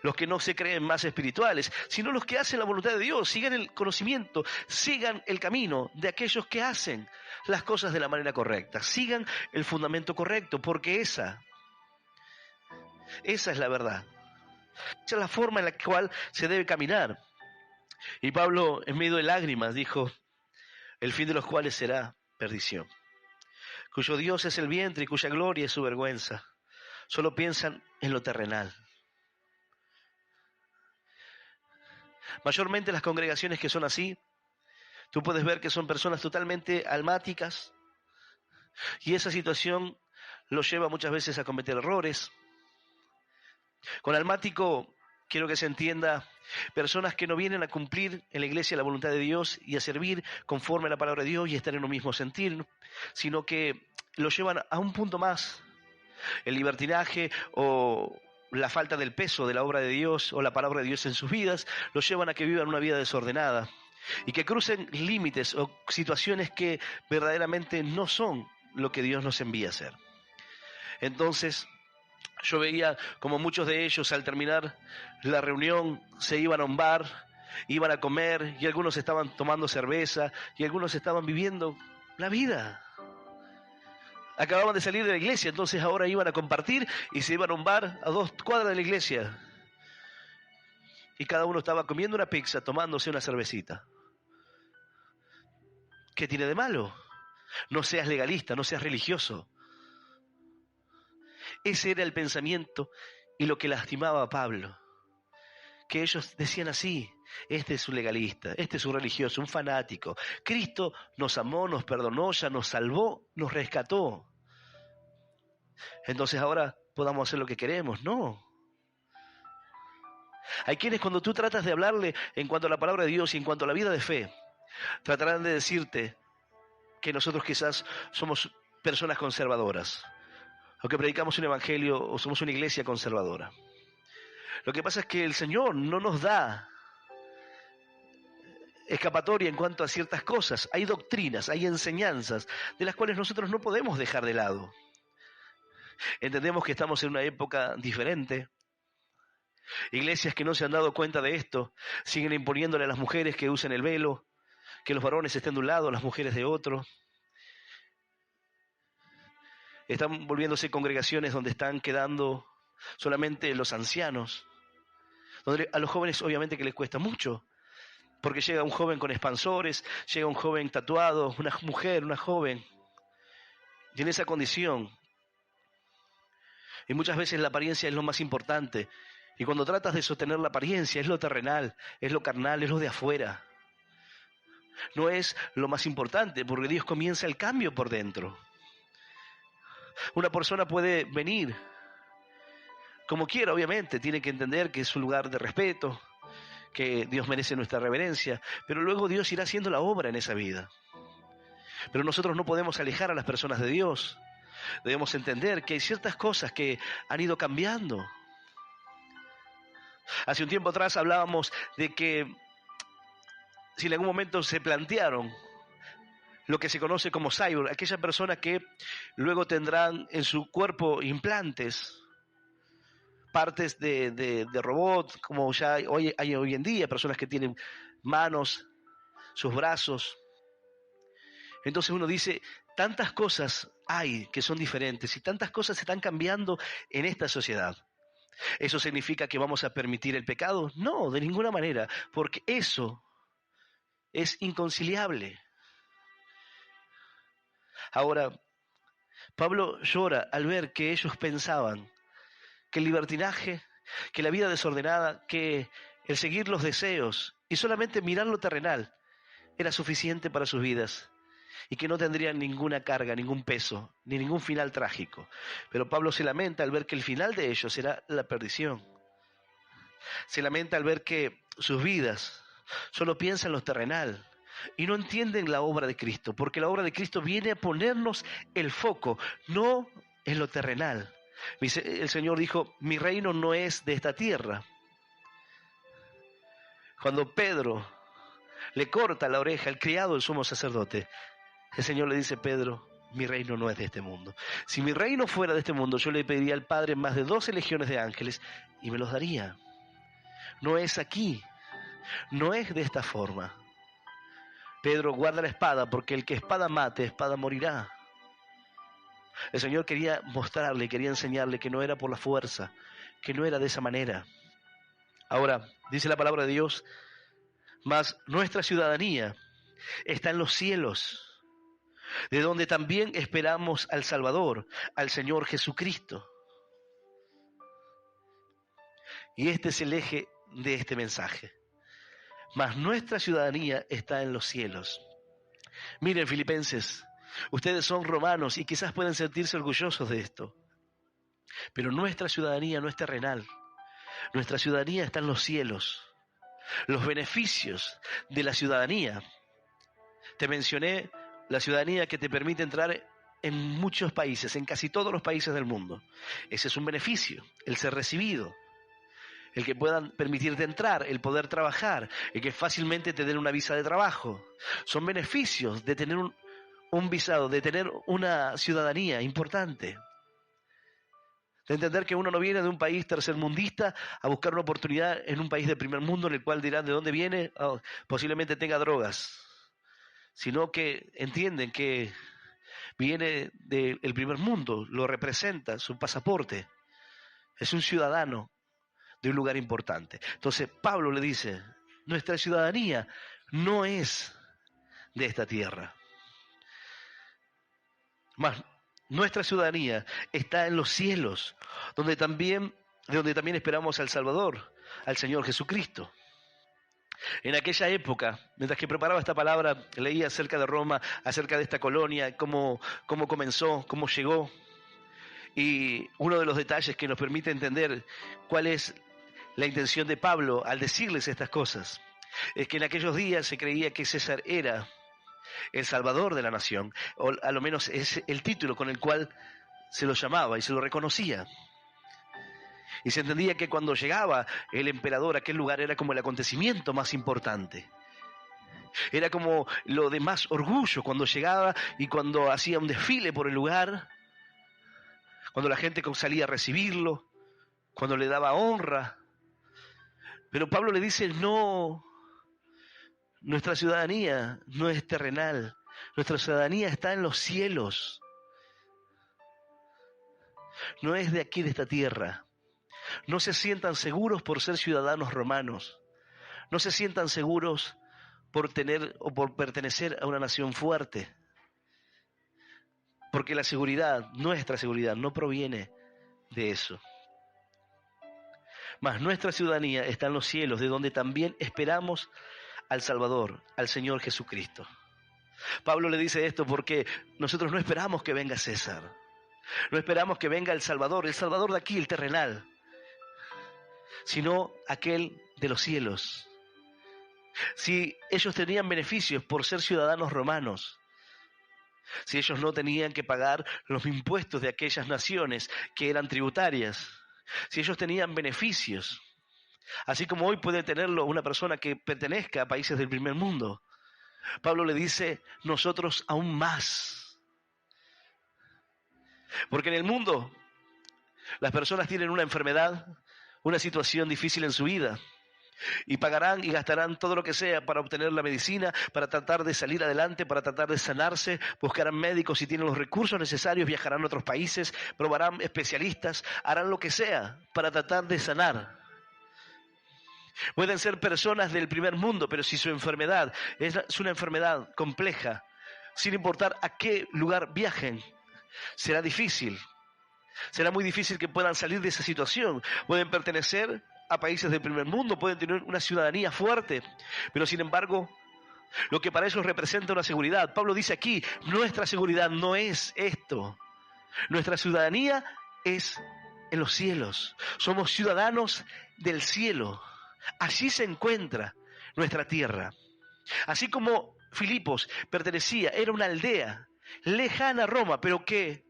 los que no se creen más espirituales, sino los que hacen la voluntad de Dios, sigan el conocimiento, sigan el camino de aquellos que hacen las cosas de la manera correcta, sigan el fundamento correcto, porque esa es la verdad. Esa es la forma en la cual se debe caminar. Y Pablo, en medio de lágrimas, dijo, el fin de los cuales será perdición, cuyo Dios es el vientre y cuya gloria es su vergüenza. Solo piensan en lo terrenal. Mayormente las congregaciones que son así, tú puedes ver que son personas totalmente almáticas, y esa situación los lleva muchas veces a cometer errores. Con almático quiero que se entienda personas que no vienen a cumplir en la iglesia la voluntad de Dios y a servir conforme a la palabra de Dios y estar en un mismo sentir, sino que lo llevan a un punto más. El libertinaje o la falta del peso de la obra de Dios o la palabra de Dios en sus vidas los llevan a que vivan una vida desordenada y que crucen límites o situaciones que verdaderamente no son lo que Dios nos envía a hacer. Entonces, yo veía como muchos de ellos al terminar la reunión se iban a un bar, iban a comer y algunos estaban tomando cerveza y algunos estaban viviendo la vida. Acababan de salir de la iglesia, entonces ahora iban a compartir y se iban a un bar a 2 cuadras de la iglesia. Y cada uno estaba comiendo una pizza, tomándose una cervecita. ¿Qué tiene de malo? No seas legalista, no seas religioso. Ese era el pensamiento y lo que lastimaba a Pablo. Que ellos decían así, este es un legalista, este es un religioso, un fanático. Cristo nos amó, nos perdonó, ya nos salvó, nos rescató. Entonces ahora podamos hacer lo que queremos. No. Hay quienes cuando tú tratas de hablarle en cuanto a la palabra de Dios y en cuanto a la vida de fe, tratarán de decirte que nosotros quizás somos personas conservadoras, o que predicamos un evangelio o somos una iglesia conservadora. Lo que pasa es que el Señor no nos da escapatoria en cuanto a ciertas cosas. Hay doctrinas, hay enseñanzas de las cuales nosotros no podemos dejar de lado. Entendemos que estamos en una época diferente. Iglesias que no se han dado cuenta de esto siguen imponiéndole a las mujeres que usen el velo, que los varones estén de un lado, las mujeres de otro. Están volviéndose congregaciones donde están quedando solamente los ancianos, donde a los jóvenes obviamente que les cuesta mucho, porque llega un joven con expansores, llega un joven tatuado, una mujer, una joven, y en esa condición. Y muchas veces la apariencia es lo más importante. Y cuando tratas de sostener la apariencia, es lo terrenal, es lo carnal, es lo de afuera. No es lo más importante, porque Dios comienza el cambio por dentro. Una persona puede venir como quiera, obviamente, tiene que entender que es un lugar de respeto, que Dios merece nuestra reverencia, pero luego Dios irá haciendo la obra en esa vida. Pero nosotros no podemos alejar a las personas de Dios. Debemos entender que hay ciertas cosas que han ido cambiando. Hace un tiempo atrás hablábamos de que si en algún momento se plantearon lo que se conoce como cyborg, aquellas personas que luego tendrán en su cuerpo implantes, partes de robot, como ya hay hoy en día, personas que tienen manos, sus brazos. Entonces uno dice, tantas cosas hay que son diferentes y tantas cosas se están cambiando en esta sociedad. ¿Eso significa que vamos a permitir el pecado? No, de ninguna manera, porque eso es inconciliable. Ahora, Pablo llora al ver que ellos pensaban que el libertinaje, que la vida desordenada, que el seguir los deseos y solamente mirar lo terrenal era suficiente para sus vidas y que no tendrían ninguna carga, ningún peso, ni ningún final trágico. Pero Pablo se lamenta al ver que el final de ellos será la perdición. Se lamenta al ver que sus vidas solo piensan en lo terrenal y no entienden la obra de Cristo, porque la obra de Cristo viene a ponernos el foco, no en lo terrenal. El Señor dijo, mi reino no es de esta tierra. Cuando Pedro le corta la oreja al criado del sumo sacerdote, el Señor le dice, Pedro, mi reino no es de este mundo. Si mi reino fuera de este mundo, yo le pediría al Padre más de 12 legiones de ángeles y me los daría. No es aquí, no es de esta forma. Pedro, guarda la espada, porque el que espada mate, espada morirá. El Señor quería mostrarle, quería enseñarle que no era por la fuerza, que no era de esa manera. Ahora, dice la palabra de Dios, mas nuestra ciudadanía está en los cielos, de donde también esperamos al Salvador, al Señor Jesucristo. Y este es el eje de este mensaje. Mas nuestra ciudadanía está en los cielos. Miren, filipenses, ustedes son romanos y quizás pueden sentirse orgullosos de esto. Pero nuestra ciudadanía no es terrenal. Nuestra ciudadanía está en los cielos. Los beneficios de la ciudadanía. Te mencioné la ciudadanía que te permite entrar en muchos países, en casi todos los países del mundo. Ese es un beneficio, el ser recibido. El que puedan permitirte entrar, el poder trabajar, el que fácilmente te den una visa de trabajo. Son beneficios de tener un visado, de tener una ciudadanía importante. De entender que uno no viene de un país tercermundista a buscar una oportunidad en un país de primer mundo en el cual dirán de dónde viene, posiblemente tenga drogas. Sino que entienden que viene del primer mundo, lo representa, su pasaporte. Es un ciudadano de un lugar importante. Entonces Pablo le dice, nuestra ciudadanía no es de esta tierra. Más, nuestra ciudadanía está en los cielos, de donde también esperamos al Salvador, al Señor Jesucristo. En aquella época, mientras que preparaba esta palabra, leía acerca de Roma, acerca de esta colonia, cómo comenzó, cómo llegó. Y uno de los detalles que nos permite entender cuál es la intención de Pablo al decirles estas cosas es que en aquellos días se creía que César era el salvador de la nación, o a lo menos es el título con el cual se lo llamaba y se lo reconocía. Y se entendía que cuando llegaba el emperador a aquel lugar era como el acontecimiento más importante. Era como lo de más orgullo cuando llegaba y cuando hacía un desfile por el lugar, cuando la gente salía a recibirlo, cuando le daba honra. Pero Pablo le dice, no, nuestra ciudadanía no es terrenal, nuestra ciudadanía está en los cielos. No es de aquí, de esta tierra. No se sientan seguros por ser ciudadanos romanos. No se sientan seguros por tener o por pertenecer a una nación fuerte. Porque la seguridad, nuestra seguridad, no proviene de eso. Mas nuestra ciudadanía está en los cielos, de donde también esperamos al Salvador, al Señor Jesucristo. Pablo le dice esto porque nosotros no esperamos que venga César. No esperamos que venga el Salvador de aquí, el terrenal, sino aquel de los cielos. Si ellos tenían beneficios por ser ciudadanos romanos, si ellos no tenían que pagar los impuestos de aquellas naciones que eran tributarias, si ellos tenían beneficios, así como hoy puede tenerlo una persona que pertenezca a países del primer mundo, Pablo le dice, nosotros aún más. Porque en el mundo las personas tienen una enfermedad, una situación difícil en su vida, y pagarán y gastarán todo lo que sea para obtener la medicina, para tratar de salir adelante, para tratar de sanarse, buscarán médicos si tienen los recursos necesarios, viajarán a otros países, probarán especialistas, harán lo que sea para tratar de sanar. Pueden ser personas del primer mundo, pero si su enfermedad es una enfermedad compleja, sin importar a qué lugar viajen, será difícil. Será muy difícil que puedan salir de esa situación. Pueden pertenecer a países del primer mundo, pueden tener una ciudadanía fuerte, pero sin embargo, lo que para ellos representa una seguridad. Pablo dice aquí, nuestra seguridad no es esto. Nuestra ciudadanía es en los cielos. Somos ciudadanos del cielo. Allí se encuentra nuestra tierra. Así como Filipos pertenecía, era una aldea lejana a Roma, pero que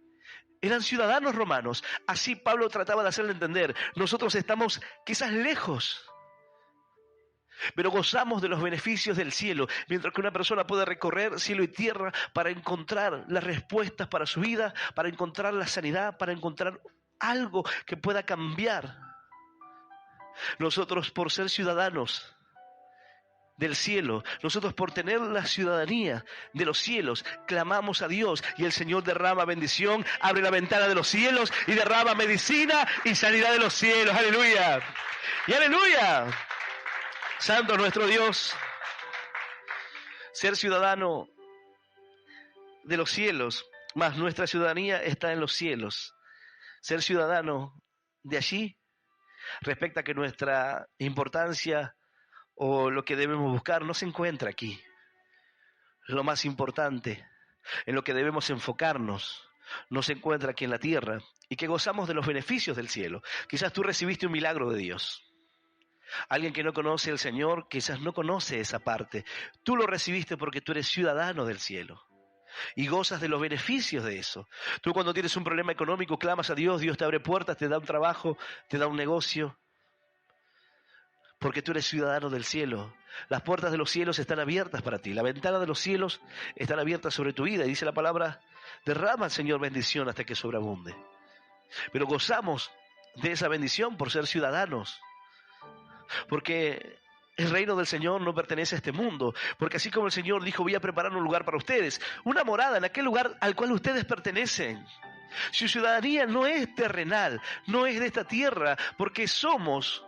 eran ciudadanos romanos. Así Pablo trataba de hacerle entender, nosotros estamos quizás lejos, pero gozamos de los beneficios del cielo, mientras que una persona puede recorrer cielo y tierra para encontrar las respuestas para su vida, para encontrar la sanidad, para encontrar algo que pueda cambiar. Nosotros, por ser ciudadanos del cielo, nosotros por tener la ciudadanía de los cielos, clamamos a Dios y el Señor derrama bendición, abre la ventana de los cielos y derrama medicina y sanidad de los cielos. ¡Aleluya! ¡Y aleluya! Santo nuestro Dios. Ser ciudadano de los cielos, más nuestra ciudadanía está en los cielos. Ser ciudadano de allí respecta que nuestra importancia o lo que debemos buscar no se encuentra aquí. Lo más importante, en lo que debemos enfocarnos, no se encuentra aquí en la tierra y que gozamos de los beneficios del cielo. Quizás tú recibiste un milagro de Dios. Alguien que no conoce al Señor quizás no conoce esa parte. Tú lo recibiste porque tú eres ciudadano del cielo y gozas de los beneficios de eso. Tú cuando tienes un problema económico clamas a Dios, Dios te abre puertas, te da un trabajo, te da un negocio, porque tú eres ciudadano del cielo. Las puertas de los cielos están abiertas para ti, la ventana de los cielos están abiertas sobre tu vida, y dice la palabra, derrama, Señor, bendición hasta que sobreabunde. Pero gozamos de esa bendición por ser ciudadanos, porque el reino del Señor no pertenece a este mundo, porque así como el Señor dijo, voy a preparar un lugar para ustedes, una morada en aquel lugar al cual ustedes pertenecen. Su ciudadanía no es terrenal, no es de esta tierra, porque somos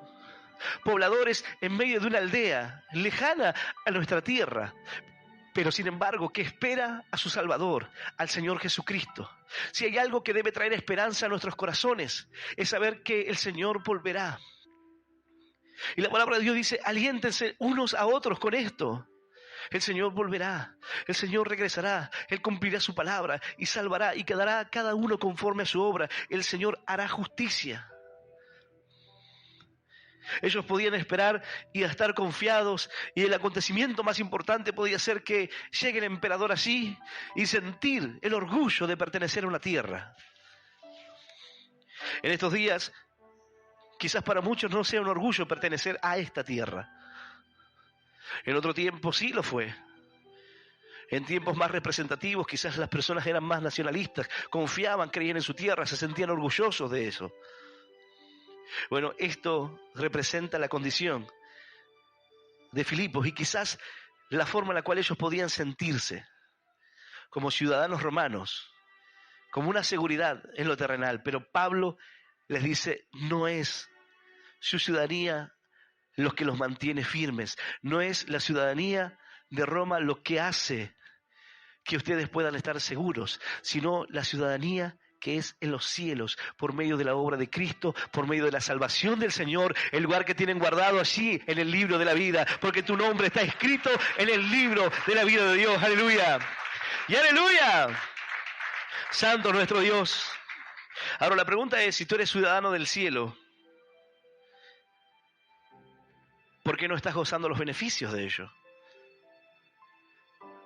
pobladores en medio de una aldea lejana a nuestra tierra, pero sin embargo que espera a su Salvador, al Señor Jesucristo. Si hay algo que debe traer esperanza a nuestros corazones, es saber que el Señor volverá. Y la palabra de Dios dice, aliéntense unos a otros con esto. El Señor volverá, el Señor regresará, Él cumplirá su palabra y salvará y quedará cada uno conforme a su obra. El Señor hará justicia. Ellos podían esperar y estar confiados, y el acontecimiento más importante podía ser que llegue el emperador allí y sentir el orgullo de pertenecer a una tierra. En estos días, quizás para muchos no sea un orgullo pertenecer a esta tierra. En otro tiempo sí lo fue. En tiempos más representativos, quizás las personas eran más nacionalistas, confiaban, creían en su tierra, se sentían orgullosos de eso. Bueno, esto representa la condición de Filipos y quizás la forma en la cual ellos podían sentirse como ciudadanos romanos, como una seguridad en lo terrenal. Pero Pablo les dice, no es su ciudadanía lo que los mantiene firmes, no es la ciudadanía de Roma lo que hace que ustedes puedan estar seguros, sino la ciudadanía que es en los cielos, por medio de la obra de Cristo, por medio de la salvación del Señor, el lugar que tienen guardado allí en el libro de la vida, porque tu nombre está escrito en el libro de la vida de Dios. ¡Aleluya! ¡Y aleluya! Santo nuestro Dios. Ahora la pregunta es, si tú eres ciudadano del cielo, ¿por qué no estás gozando los beneficios de ello?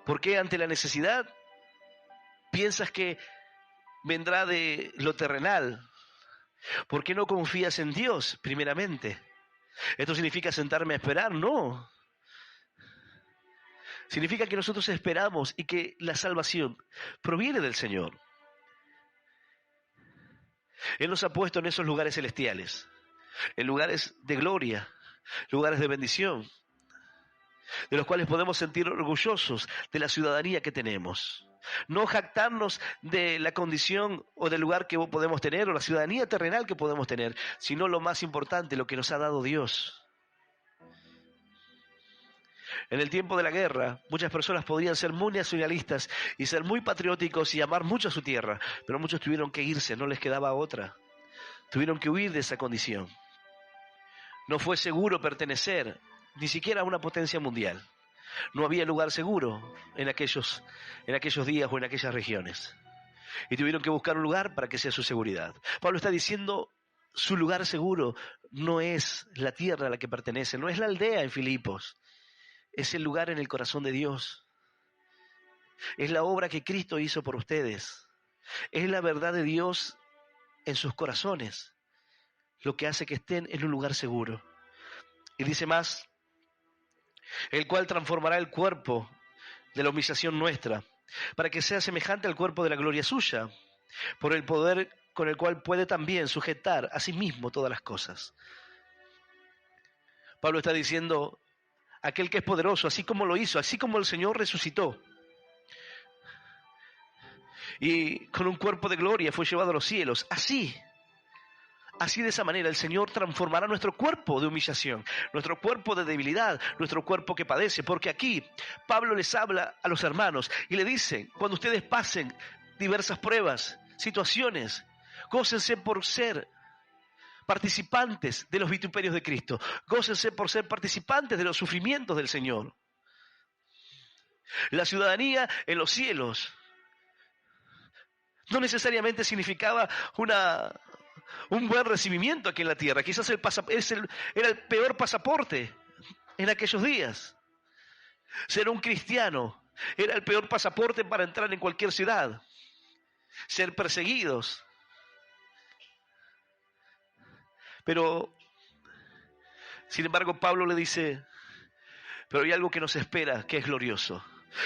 ¿Por qué ante la necesidad piensas que vendrá de lo terrenal? ¿Por qué no confías en Dios primeramente? ¿Esto significa sentarme a esperar? No. Significa que nosotros esperamos y que la salvación proviene del Señor. Él nos ha puesto en esos lugares celestiales, en lugares de gloria, lugares de bendición, de los cuales podemos sentir orgullosos de la ciudadanía que tenemos. No jactarnos de la condición o del lugar que podemos tener o la ciudadanía terrenal que podemos tener, sino lo más importante, lo que nos ha dado Dios. En el tiempo de la guerra, muchas personas podrían ser muy nacionalistas y ser muy patrióticos y amar mucho a su tierra, pero muchos tuvieron que irse, no les quedaba otra. Tuvieron que huir de esa condición. No fue seguro pertenecer ni siquiera a una potencia mundial. No había lugar seguro en aquellos días o en aquellas regiones. Y tuvieron que buscar un lugar para que sea su seguridad. Pablo está diciendo, su lugar seguro no es la tierra a la que pertenece, no es la aldea en Filipos, es el lugar en el corazón de Dios. Es la obra que Cristo hizo por ustedes. Es la verdad de Dios en sus corazones, lo que hace que estén en un lugar seguro. Y dice más, el cual transformará el cuerpo de la humillación nuestra, para que sea semejante al cuerpo de la gloria suya, por el poder con el cual puede también sujetar a sí mismo todas las cosas. Pablo está diciendo, aquel que es poderoso, así como lo hizo, así como el Señor resucitó, y con un cuerpo de gloria fue llevado a los cielos, así de esa manera el Señor transformará nuestro cuerpo de humillación, nuestro cuerpo de debilidad, nuestro cuerpo que padece, porque aquí Pablo les habla a los hermanos y le dice, cuando ustedes pasen diversas pruebas, situaciones, gócense por ser participantes de los vituperios de Cristo, gócense por ser participantes de los sufrimientos del Señor. La ciudadanía en los cielos no necesariamente significaba un buen recibimiento aquí en la tierra. Quizás era el peor pasaporte en aquellos días. Ser un cristiano era el peor pasaporte para entrar en cualquier ciudad. Ser perseguidos. Pero, sin embargo, Pablo le dice, pero hay algo que nos espera, que es glorioso.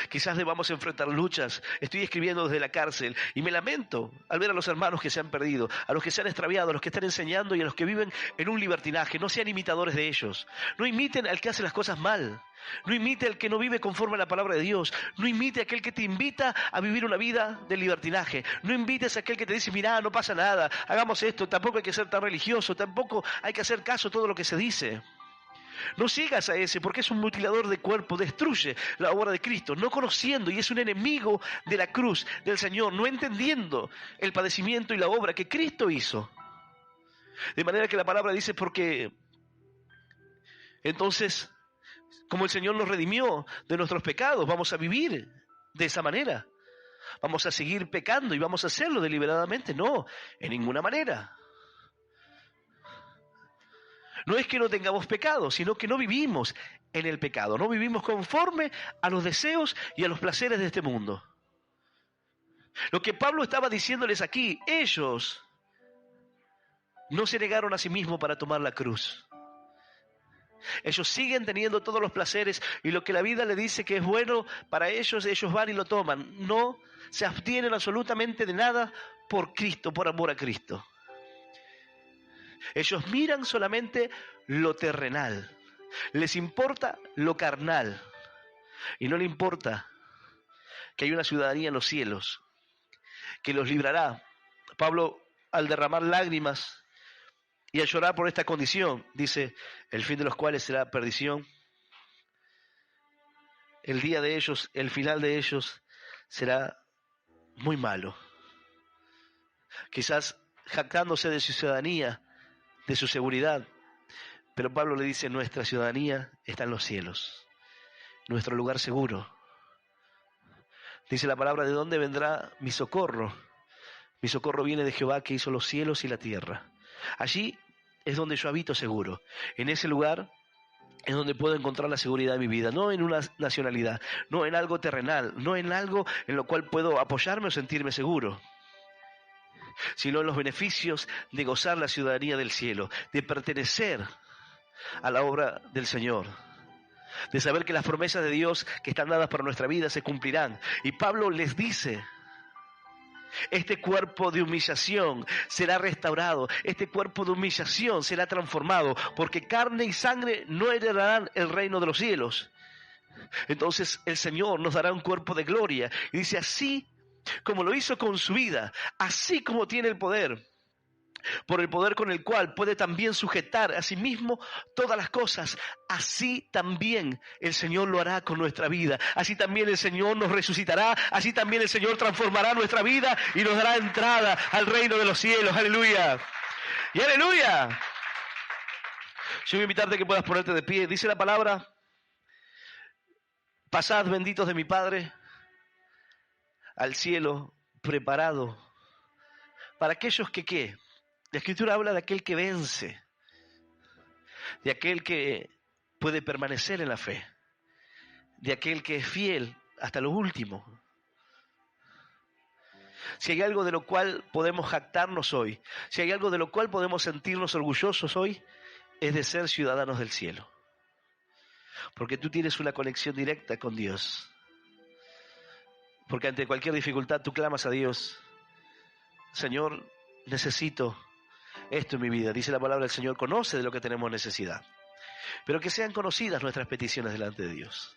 Quizás debamos enfrentar luchas. Estoy escribiendo desde la cárcel y me lamento al ver a los hermanos que se han perdido, a los que se han extraviado, a los que están enseñando y a los que viven en un libertinaje. No sean imitadores de ellos. No imiten al que hace las cosas mal. No imite al que no vive conforme a la palabra de Dios. No imite a aquel que te invita a vivir una vida de libertinaje. No invites a aquel que te dice, mirá, no pasa nada, hagamos esto, tampoco hay que ser tan religioso, tampoco hay que hacer caso a todo lo que se dice. No sigas a ese, porque es un mutilador de cuerpo, destruye la obra de Cristo, no conociendo, y es un enemigo de la cruz del Señor, no entendiendo el padecimiento y la obra que Cristo hizo. De manera que la palabra dice, porque entonces, como el Señor nos redimió de nuestros pecados, vamos a vivir de esa manera. Vamos a seguir pecando y vamos a hacerlo deliberadamente. No, en ninguna manera. No es que no tengamos pecado, sino que no vivimos en el pecado, no vivimos conforme a los deseos y a los placeres de este mundo. Lo que Pablo estaba diciéndoles aquí, ellos no se negaron a sí mismos para tomar la cruz. Ellos siguen teniendo todos los placeres y lo que la vida le dice que es bueno para ellos, ellos van y lo toman. No se abstienen absolutamente de nada por Cristo, por amor a Cristo. Ellos miran solamente lo terrenal. Les importa lo carnal. Y no le importa que hay una ciudadanía en los cielos que los librará. Pablo, al derramar lágrimas y al llorar por esta condición, dice, el fin de los cuales será perdición. El día de ellos, el final de ellos será muy malo. Quizás jactándose de su ciudadanía, de su seguridad, pero Pablo le dice, nuestra ciudadanía está en los cielos, nuestro lugar seguro. Dice la palabra, ¿de dónde vendrá mi socorro? Mi socorro viene de Jehová que hizo los cielos y la tierra. Allí es donde yo habito seguro. En ese lugar es donde puedo encontrar la seguridad de mi vida. No en una nacionalidad, no en algo terrenal, no en algo en lo cual puedo apoyarme o sentirme seguro, sino en los beneficios de gozar la ciudadanía del cielo, de pertenecer a la obra del Señor, de saber que las promesas de Dios que están dadas para nuestra vida se cumplirán. Y Pablo les dice, este cuerpo de humillación será restaurado, este cuerpo de humillación será transformado, porque carne y sangre no heredarán el reino de los cielos. Entonces el Señor nos dará un cuerpo de gloria. Y dice, así como lo hizo con su vida, así como tiene el poder, por el poder con el cual puede también sujetar a sí mismo todas las cosas, así también el Señor lo hará con nuestra vida, así también el Señor nos resucitará, así también el Señor transformará nuestra vida y nos dará entrada al reino de los cielos. ¡Aleluya! ¡Y aleluya! Yo voy a invitarte a que puedas ponerte de pie. Dice la palabra, pasad benditos de mi Padre al cielo preparado para aquellos que ¿qué? La Escritura habla de aquel que vence, de aquel que puede permanecer en la fe, de aquel que es fiel hasta lo último. Si hay algo de lo cual podemos jactarnos hoy, si hay algo de lo cual podemos sentirnos orgullosos hoy, es de ser ciudadanos del cielo. Porque tú tienes una conexión directa con Dios. Porque ante cualquier dificultad tú clamas a Dios, Señor, necesito esto en mi vida. Dice la palabra del Señor, conoce de lo que tenemos necesidad. Pero que sean conocidas nuestras peticiones delante de Dios.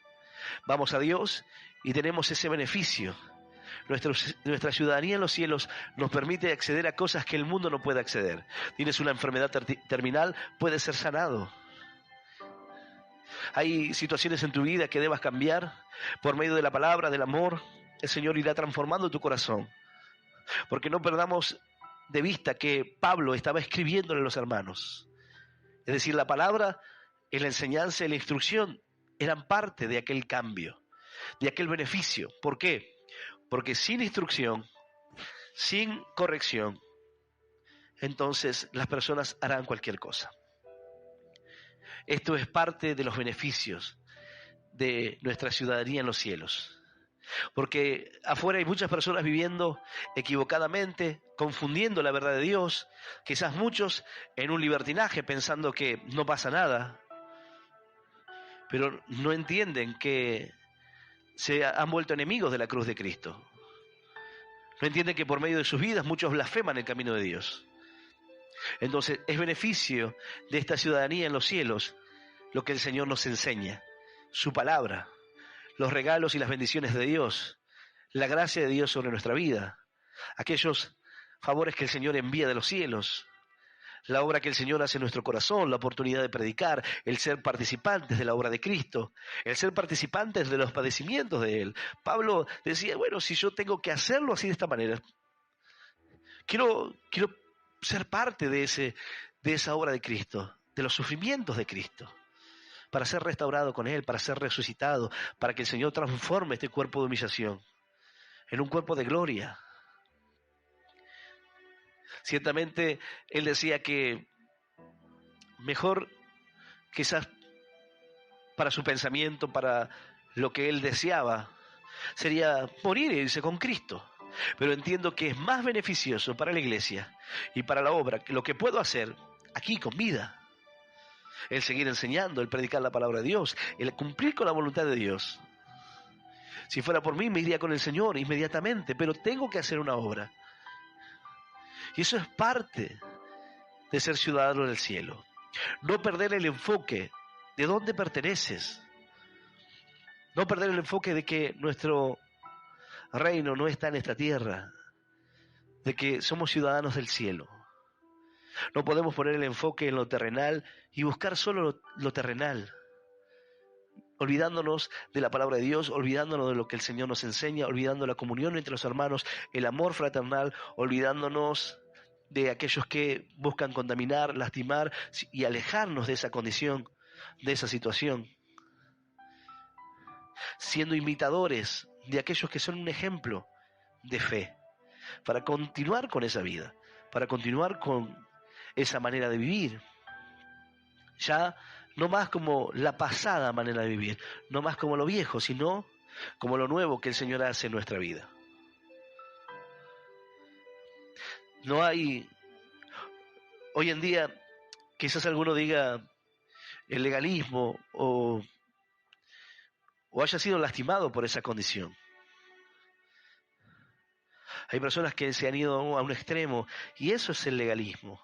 Vamos a Dios y tenemos ese beneficio. Nuestra ciudadanía en los cielos nos permite acceder a cosas que el mundo no puede acceder. Tienes una enfermedad terminal, puedes ser sanado. Hay situaciones en tu vida que debas cambiar. Por medio de la palabra, del amor, el Señor irá transformando tu corazón. Porque no perdamos de vista que Pablo estaba escribiéndole a los hermanos. Es decir, la palabra, en la enseñanza y la instrucción eran parte de aquel cambio, de aquel beneficio. ¿Por qué? Porque sin instrucción, sin corrección, entonces las personas harán cualquier cosa. Esto es parte de los beneficios de nuestra ciudadanía en los cielos. Porque afuera hay muchas personas viviendo equivocadamente, confundiendo la verdad de Dios, quizás muchos en un libertinaje pensando que no pasa nada, pero no entienden que se han vuelto enemigos de la cruz de Cristo. No entienden que por medio de sus vidas muchos blasfeman el camino de Dios. Entonces es beneficio de esta ciudadanía en los cielos lo que el Señor nos enseña, su palabra, los regalos y las bendiciones de Dios, la gracia de Dios sobre nuestra vida, aquellos favores que el Señor envía de los cielos, la obra que el Señor hace en nuestro corazón, la oportunidad de predicar, el ser participantes de la obra de Cristo, el ser participantes de los padecimientos de Él. Pablo decía, bueno, si yo tengo que hacerlo así de esta manera, quiero ser parte de esa obra de Cristo, de los sufrimientos de Cristo, para ser restaurado con Él, para ser resucitado, para que el Señor transforme este cuerpo de humillación en un cuerpo de gloria. Ciertamente, Él decía que mejor, quizás para su pensamiento, para lo que Él deseaba, sería morir e irse con Cristo. pero entiendo que es más beneficioso para la iglesia y para la obra lo que puedo hacer aquí con vida. El seguir enseñando, el predicar la palabra de Dios, el cumplir con la voluntad de Dios. Si fuera por mí, me iría con el Señor inmediatamente, pero tengo que hacer una obra. Y eso es parte de ser ciudadano del cielo. No perder el enfoque de dónde perteneces. No perder el enfoque de que nuestro reino no está en esta tierra, de que somos ciudadanos del cielo. No podemos poner el enfoque en lo terrenal y buscar solo lo terrenal, olvidándonos de la palabra de Dios, olvidándonos de lo que el Señor nos enseña, olvidando la comunión entre los hermanos, el amor fraternal, olvidándonos de aquellos que buscan contaminar, lastimar y alejarnos de esa condición, de esa situación, siendo imitadores de aquellos que son un ejemplo de fe, para continuar con esa vida, para continuar con esa manera de vivir, ya no más como la pasada manera de vivir, no más como lo viejo, sino como lo nuevo que el Señor hace en nuestra vida. No hay, hoy en día, quizás alguno diga el legalismo o haya sido lastimado por esa condición. Hay personas que se han ido a un extremo y eso es el legalismo.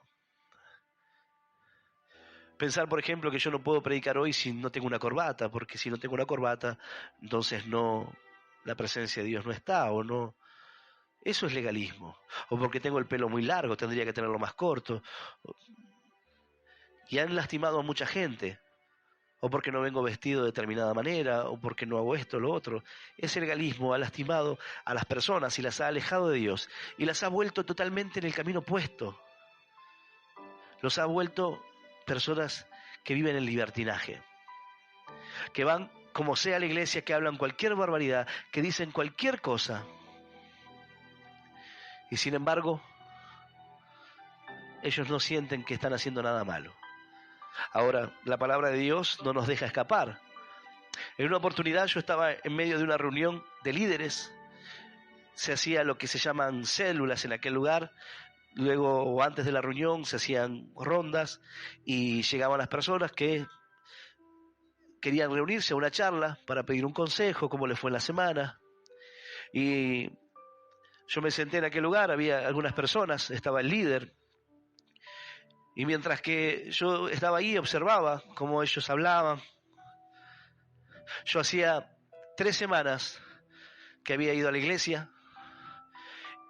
Pensar, por ejemplo, que yo no puedo predicar hoy si no tengo una corbata, porque si no tengo una corbata, entonces no, la presencia de Dios no está, o no. Eso es legalismo. O porque tengo el pelo muy largo, tendría que tenerlo más corto. Y han lastimado a mucha gente. O porque no vengo vestido de determinada manera, o porque no hago esto o lo otro. Ese legalismo ha lastimado a las personas y las ha alejado de Dios. Y las ha vuelto totalmente en el camino opuesto. Los ha vuelto personas que viven en libertinaje, que van como sea a la iglesia, que hablan cualquier barbaridad, que dicen cualquier cosa, y sin embargo ellos no sienten que están haciendo nada malo. Ahora, la palabra de Dios no nos deja escapar. En una oportunidad yo estaba en medio de una reunión de líderes, se hacía lo que se llaman células en aquel lugar. Luego, o antes de la reunión, se hacían rondas y llegaban las personas que querían reunirse a una charla para pedir un consejo, cómo les fue en la semana. Y yo me senté en aquel lugar, había algunas personas, estaba el líder. Y mientras que yo estaba ahí, observaba cómo ellos hablaban. Yo hacía 3 semanas que había ido a la iglesia,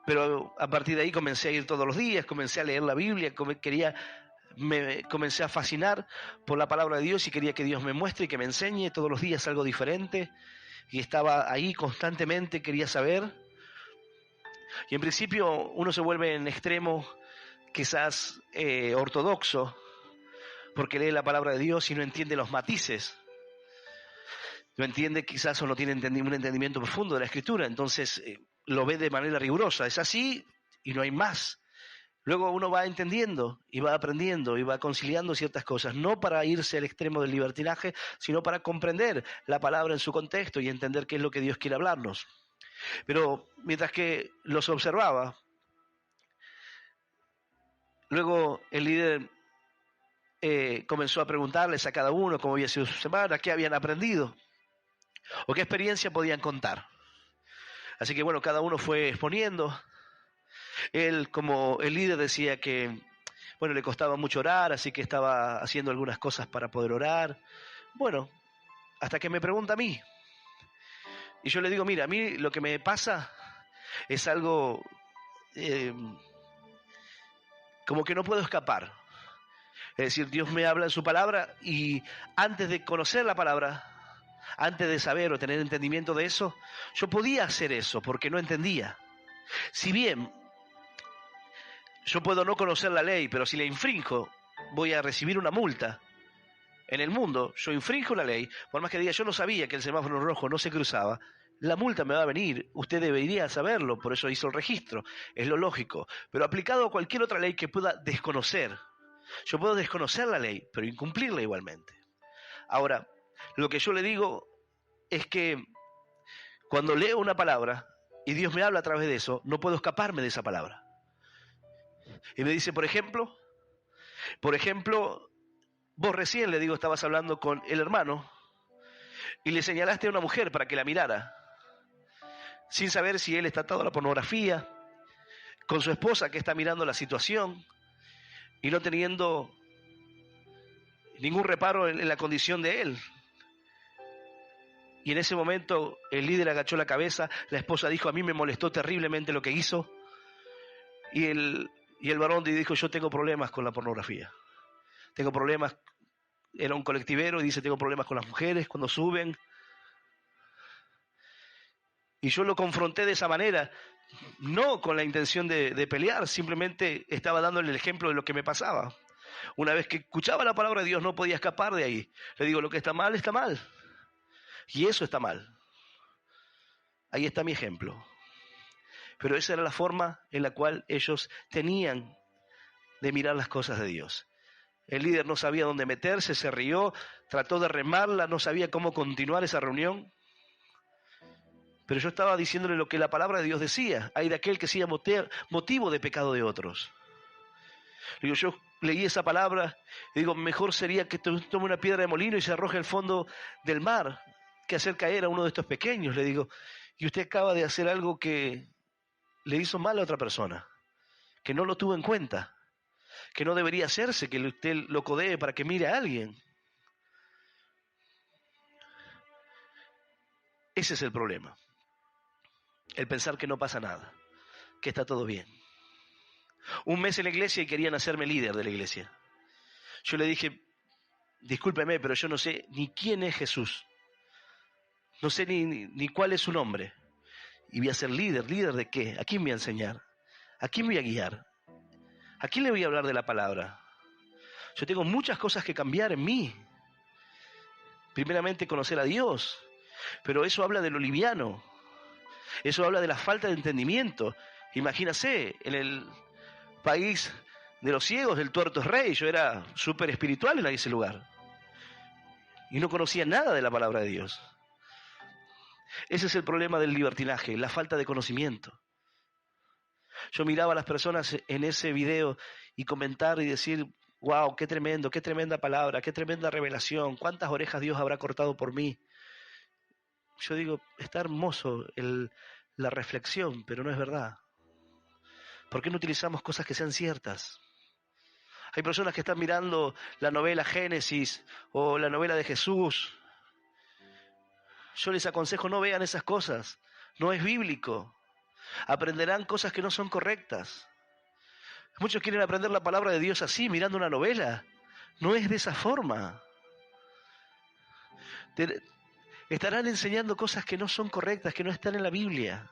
pero a partir de ahí comencé a ir todos los días, comencé a leer la Biblia, me comencé a fascinar por la palabra de Dios y quería que Dios me muestre y que me enseñe todos los días algo diferente. Y estaba ahí constantemente, quería saber. Y en principio uno se vuelve en extremo, quizás ortodoxo, porque lee la palabra de Dios y no entiende los matices. No entiende quizás o no tiene un entendimiento profundo de la Escritura, entonces lo ve de manera rigurosa, es así y no hay más. Luego uno va entendiendo y va aprendiendo y va conciliando ciertas cosas, no para irse al extremo del libertinaje, sino para comprender la palabra en su contexto y entender qué es lo que Dios quiere hablarnos. Pero mientras que los observaba, luego el líder comenzó a preguntarles a cada uno cómo había sido su semana, qué habían aprendido o qué experiencia podían contar. Así que bueno, cada uno fue exponiendo. Él, como el líder, decía que bueno, le costaba mucho orar, así que estaba haciendo algunas cosas para poder orar. Bueno, hasta que me pregunta a mí. Y yo le digo, mira, a mí lo que me pasa es algo como que no puedo escapar. Es decir, Dios me habla en su palabra y antes de conocer la palabra, antes de saber o tener entendimiento de eso, yo podía hacer eso porque no entendía. Si bien yo puedo no conocer la ley, pero si la infrinjo, voy a recibir una multa. En el mundo, yo infrinjo la ley, por más que diga, yo no sabía que el semáforo rojo no se cruzaba, la multa me va a venir, usted debería saberlo, por eso hizo el registro, es lo lógico. Pero aplicado a cualquier otra ley que pueda desconocer, yo puedo desconocer la ley, pero incumplirla igualmente. Ahora, lo que yo le digo es que cuando leo una palabra, y Dios me habla a través de eso, no puedo escaparme de esa palabra. Y me dice, por ejemplo, vos recién, le digo, estabas hablando con el hermano y le señalaste a una mujer para que la mirara, sin saber si él está atado a la pornografía, con su esposa que está mirando la situación y no teniendo ningún reparo en la condición de él. Y en ese momento el líder agachó la cabeza, la esposa dijo, a mí me molestó terriblemente lo que hizo, y el varón dijo, yo tengo problemas con la pornografía, tengo problemas, era un colectivero y dice, tengo problemas con las mujeres cuando suben. Y yo lo confronté de esa manera, no con la intención de pelear, simplemente estaba dándole el ejemplo de lo que me pasaba. Una vez que escuchaba la palabra de Dios no podía escapar de ahí. Le digo, lo que está mal, está mal. Y eso está mal. Ahí está mi ejemplo. Pero esa era la forma en la cual ellos tenían de mirar las cosas de Dios. El líder no sabía dónde meterse, se rió, trató de remarla, no sabía cómo continuar esa reunión. Pero yo estaba diciéndole lo que la palabra de Dios decía. Hay de aquel que sea motivo de pecado de otros. Le digo, yo leí esa palabra y digo, mejor sería que tome una piedra de molino y se arroje al fondo del mar que hacer caer a uno de estos pequeños. Le digo, y usted acaba de hacer algo que le hizo mal a otra persona, que no lo tuvo en cuenta, que no debería hacerse, que usted lo codee para que mire a alguien. Ese es el problema. El pensar que no pasa nada, que está todo bien. Un mes en la iglesia y querían hacerme líder de la iglesia. Yo le dije, discúlpeme, pero yo no sé ni quién es Jesús. No sé ni cuál es su nombre. Y voy a ser líder. ¿Líder de qué? ¿A quién voy a enseñar? ¿A quién voy a guiar? ¿A quién le voy a hablar de la palabra? Yo tengo muchas cosas que cambiar en mí. Primeramente conocer a Dios. Pero eso habla de lo liviano. Eso habla de la falta de entendimiento. Imagínase, en el país de los ciegos, el tuerto es rey. Yo era súper espiritual en ese lugar. Y no conocía nada de la palabra de Dios. Ese es el problema del libertinaje, la falta de conocimiento. Yo miraba a las personas en ese video y comentar y decir, wow, qué tremendo, qué tremenda palabra, qué tremenda revelación, cuántas orejas Dios habrá cortado por mí. Yo digo, está hermoso la reflexión, pero no es verdad. ¿Por qué no utilizamos cosas que sean ciertas? Hay personas que están mirando la novela Génesis o la novela de Jesús. Yo les aconsejo, no vean esas cosas. No es bíblico. Aprenderán cosas que no son correctas. Muchos quieren aprender la palabra de Dios así, mirando una novela. No es de esa forma. Estarán enseñando cosas que no son correctas, que no están en la Biblia.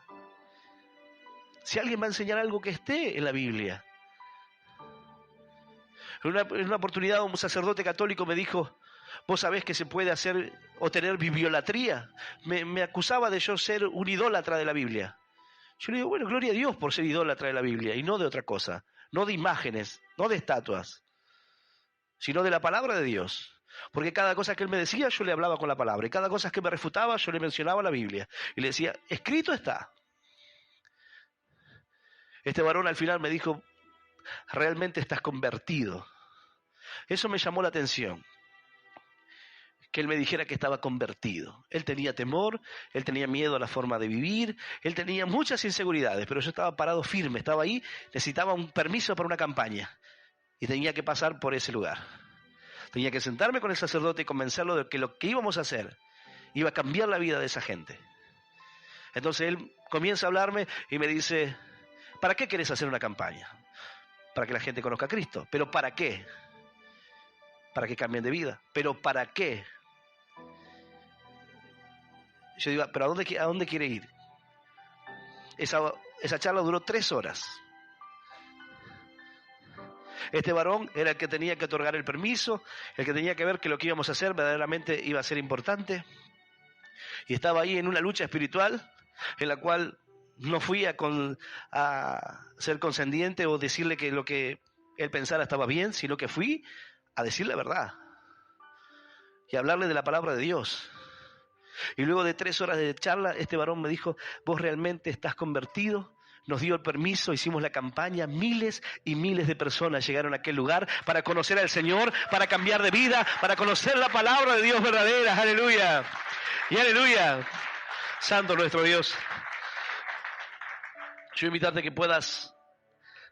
Si alguien va a enseñar algo que esté en la Biblia. En una oportunidad un sacerdote católico me dijo, vos sabés que se puede hacer o tener bibiolatría. Me acusaba de yo ser un idólatra de la Biblia. Yo le digo, bueno, gloria a Dios por ser idólatra de la Biblia y no de otra cosa. No de imágenes, no de estatuas, sino de la palabra de Dios. Porque cada cosa que él me decía, yo le hablaba con la palabra. Y cada cosa que me refutaba, yo le mencionaba la Biblia. Y le decía, escrito está. Este varón al final me dijo, realmente estás convertido. Eso me llamó la atención. Que él me dijera que estaba convertido. Él tenía temor, él tenía miedo a la forma de vivir, él tenía muchas inseguridades, pero yo estaba parado firme, estaba ahí, necesitaba un permiso para una campaña y tenía que pasar por ese lugar. Tenía que sentarme con el sacerdote y convencerlo de que lo que íbamos a hacer iba a cambiar la vida de esa gente. Entonces él comienza a hablarme y me dice, ¿para qué querés hacer una campaña? Para que la gente conozca a Cristo. ¿Pero para qué? Para que cambien de vida. ¿Pero para qué? Yo digo, ¿pero a dónde quiere ir? Esa charla duró 3 horas. Este varón era el que tenía que otorgar el permiso, el que tenía que ver que lo que íbamos a hacer verdaderamente iba a ser importante. Y estaba ahí en una lucha espiritual en la cual no fui a ser condescendiente o decirle que lo que él pensara estaba bien, sino que fui a decir la verdad y a hablarle de la palabra de Dios. Y luego de 3 horas de charla, este varón me dijo, vos realmente estás convertido. Nos dio el permiso, hicimos la campaña, miles y miles de personas llegaron a aquel lugar para conocer al Señor, para cambiar de vida, para conocer la palabra de Dios verdadera. Aleluya. Y aleluya. Santo nuestro Dios. Yo invitarte a que puedas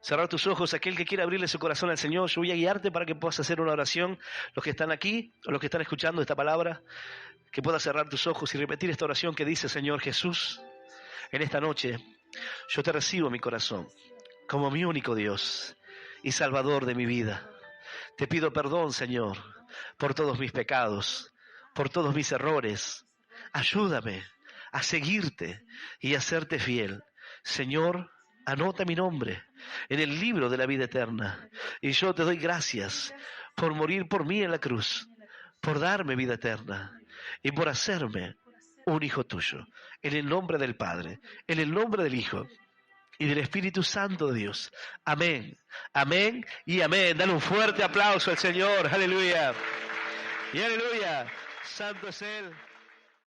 cerrar tus ojos. Aquel que quiera abrirle su corazón al Señor, yo voy a guiarte para que puedas hacer una oración. Los que están aquí, o los que están escuchando esta palabra, que puedas cerrar tus ojos y repetir esta oración que dice, Señor Jesús, en esta noche yo te recibo en mi corazón como mi único Dios y Salvador de mi vida. Te pido perdón, Señor, por todos mis pecados, por todos mis errores. Ayúdame a seguirte y a serte fiel. Señor, anota mi nombre en el libro de la vida eterna. Y yo te doy gracias por morir por mí en la cruz, por darme vida eterna y por hacerme un hijo tuyo. En el nombre del Padre, en el nombre del Hijo y del Espíritu Santo de Dios. Amén, amén y amén. Dale un fuerte aplauso al Señor. Aleluya. Y aleluya. Santo es Él.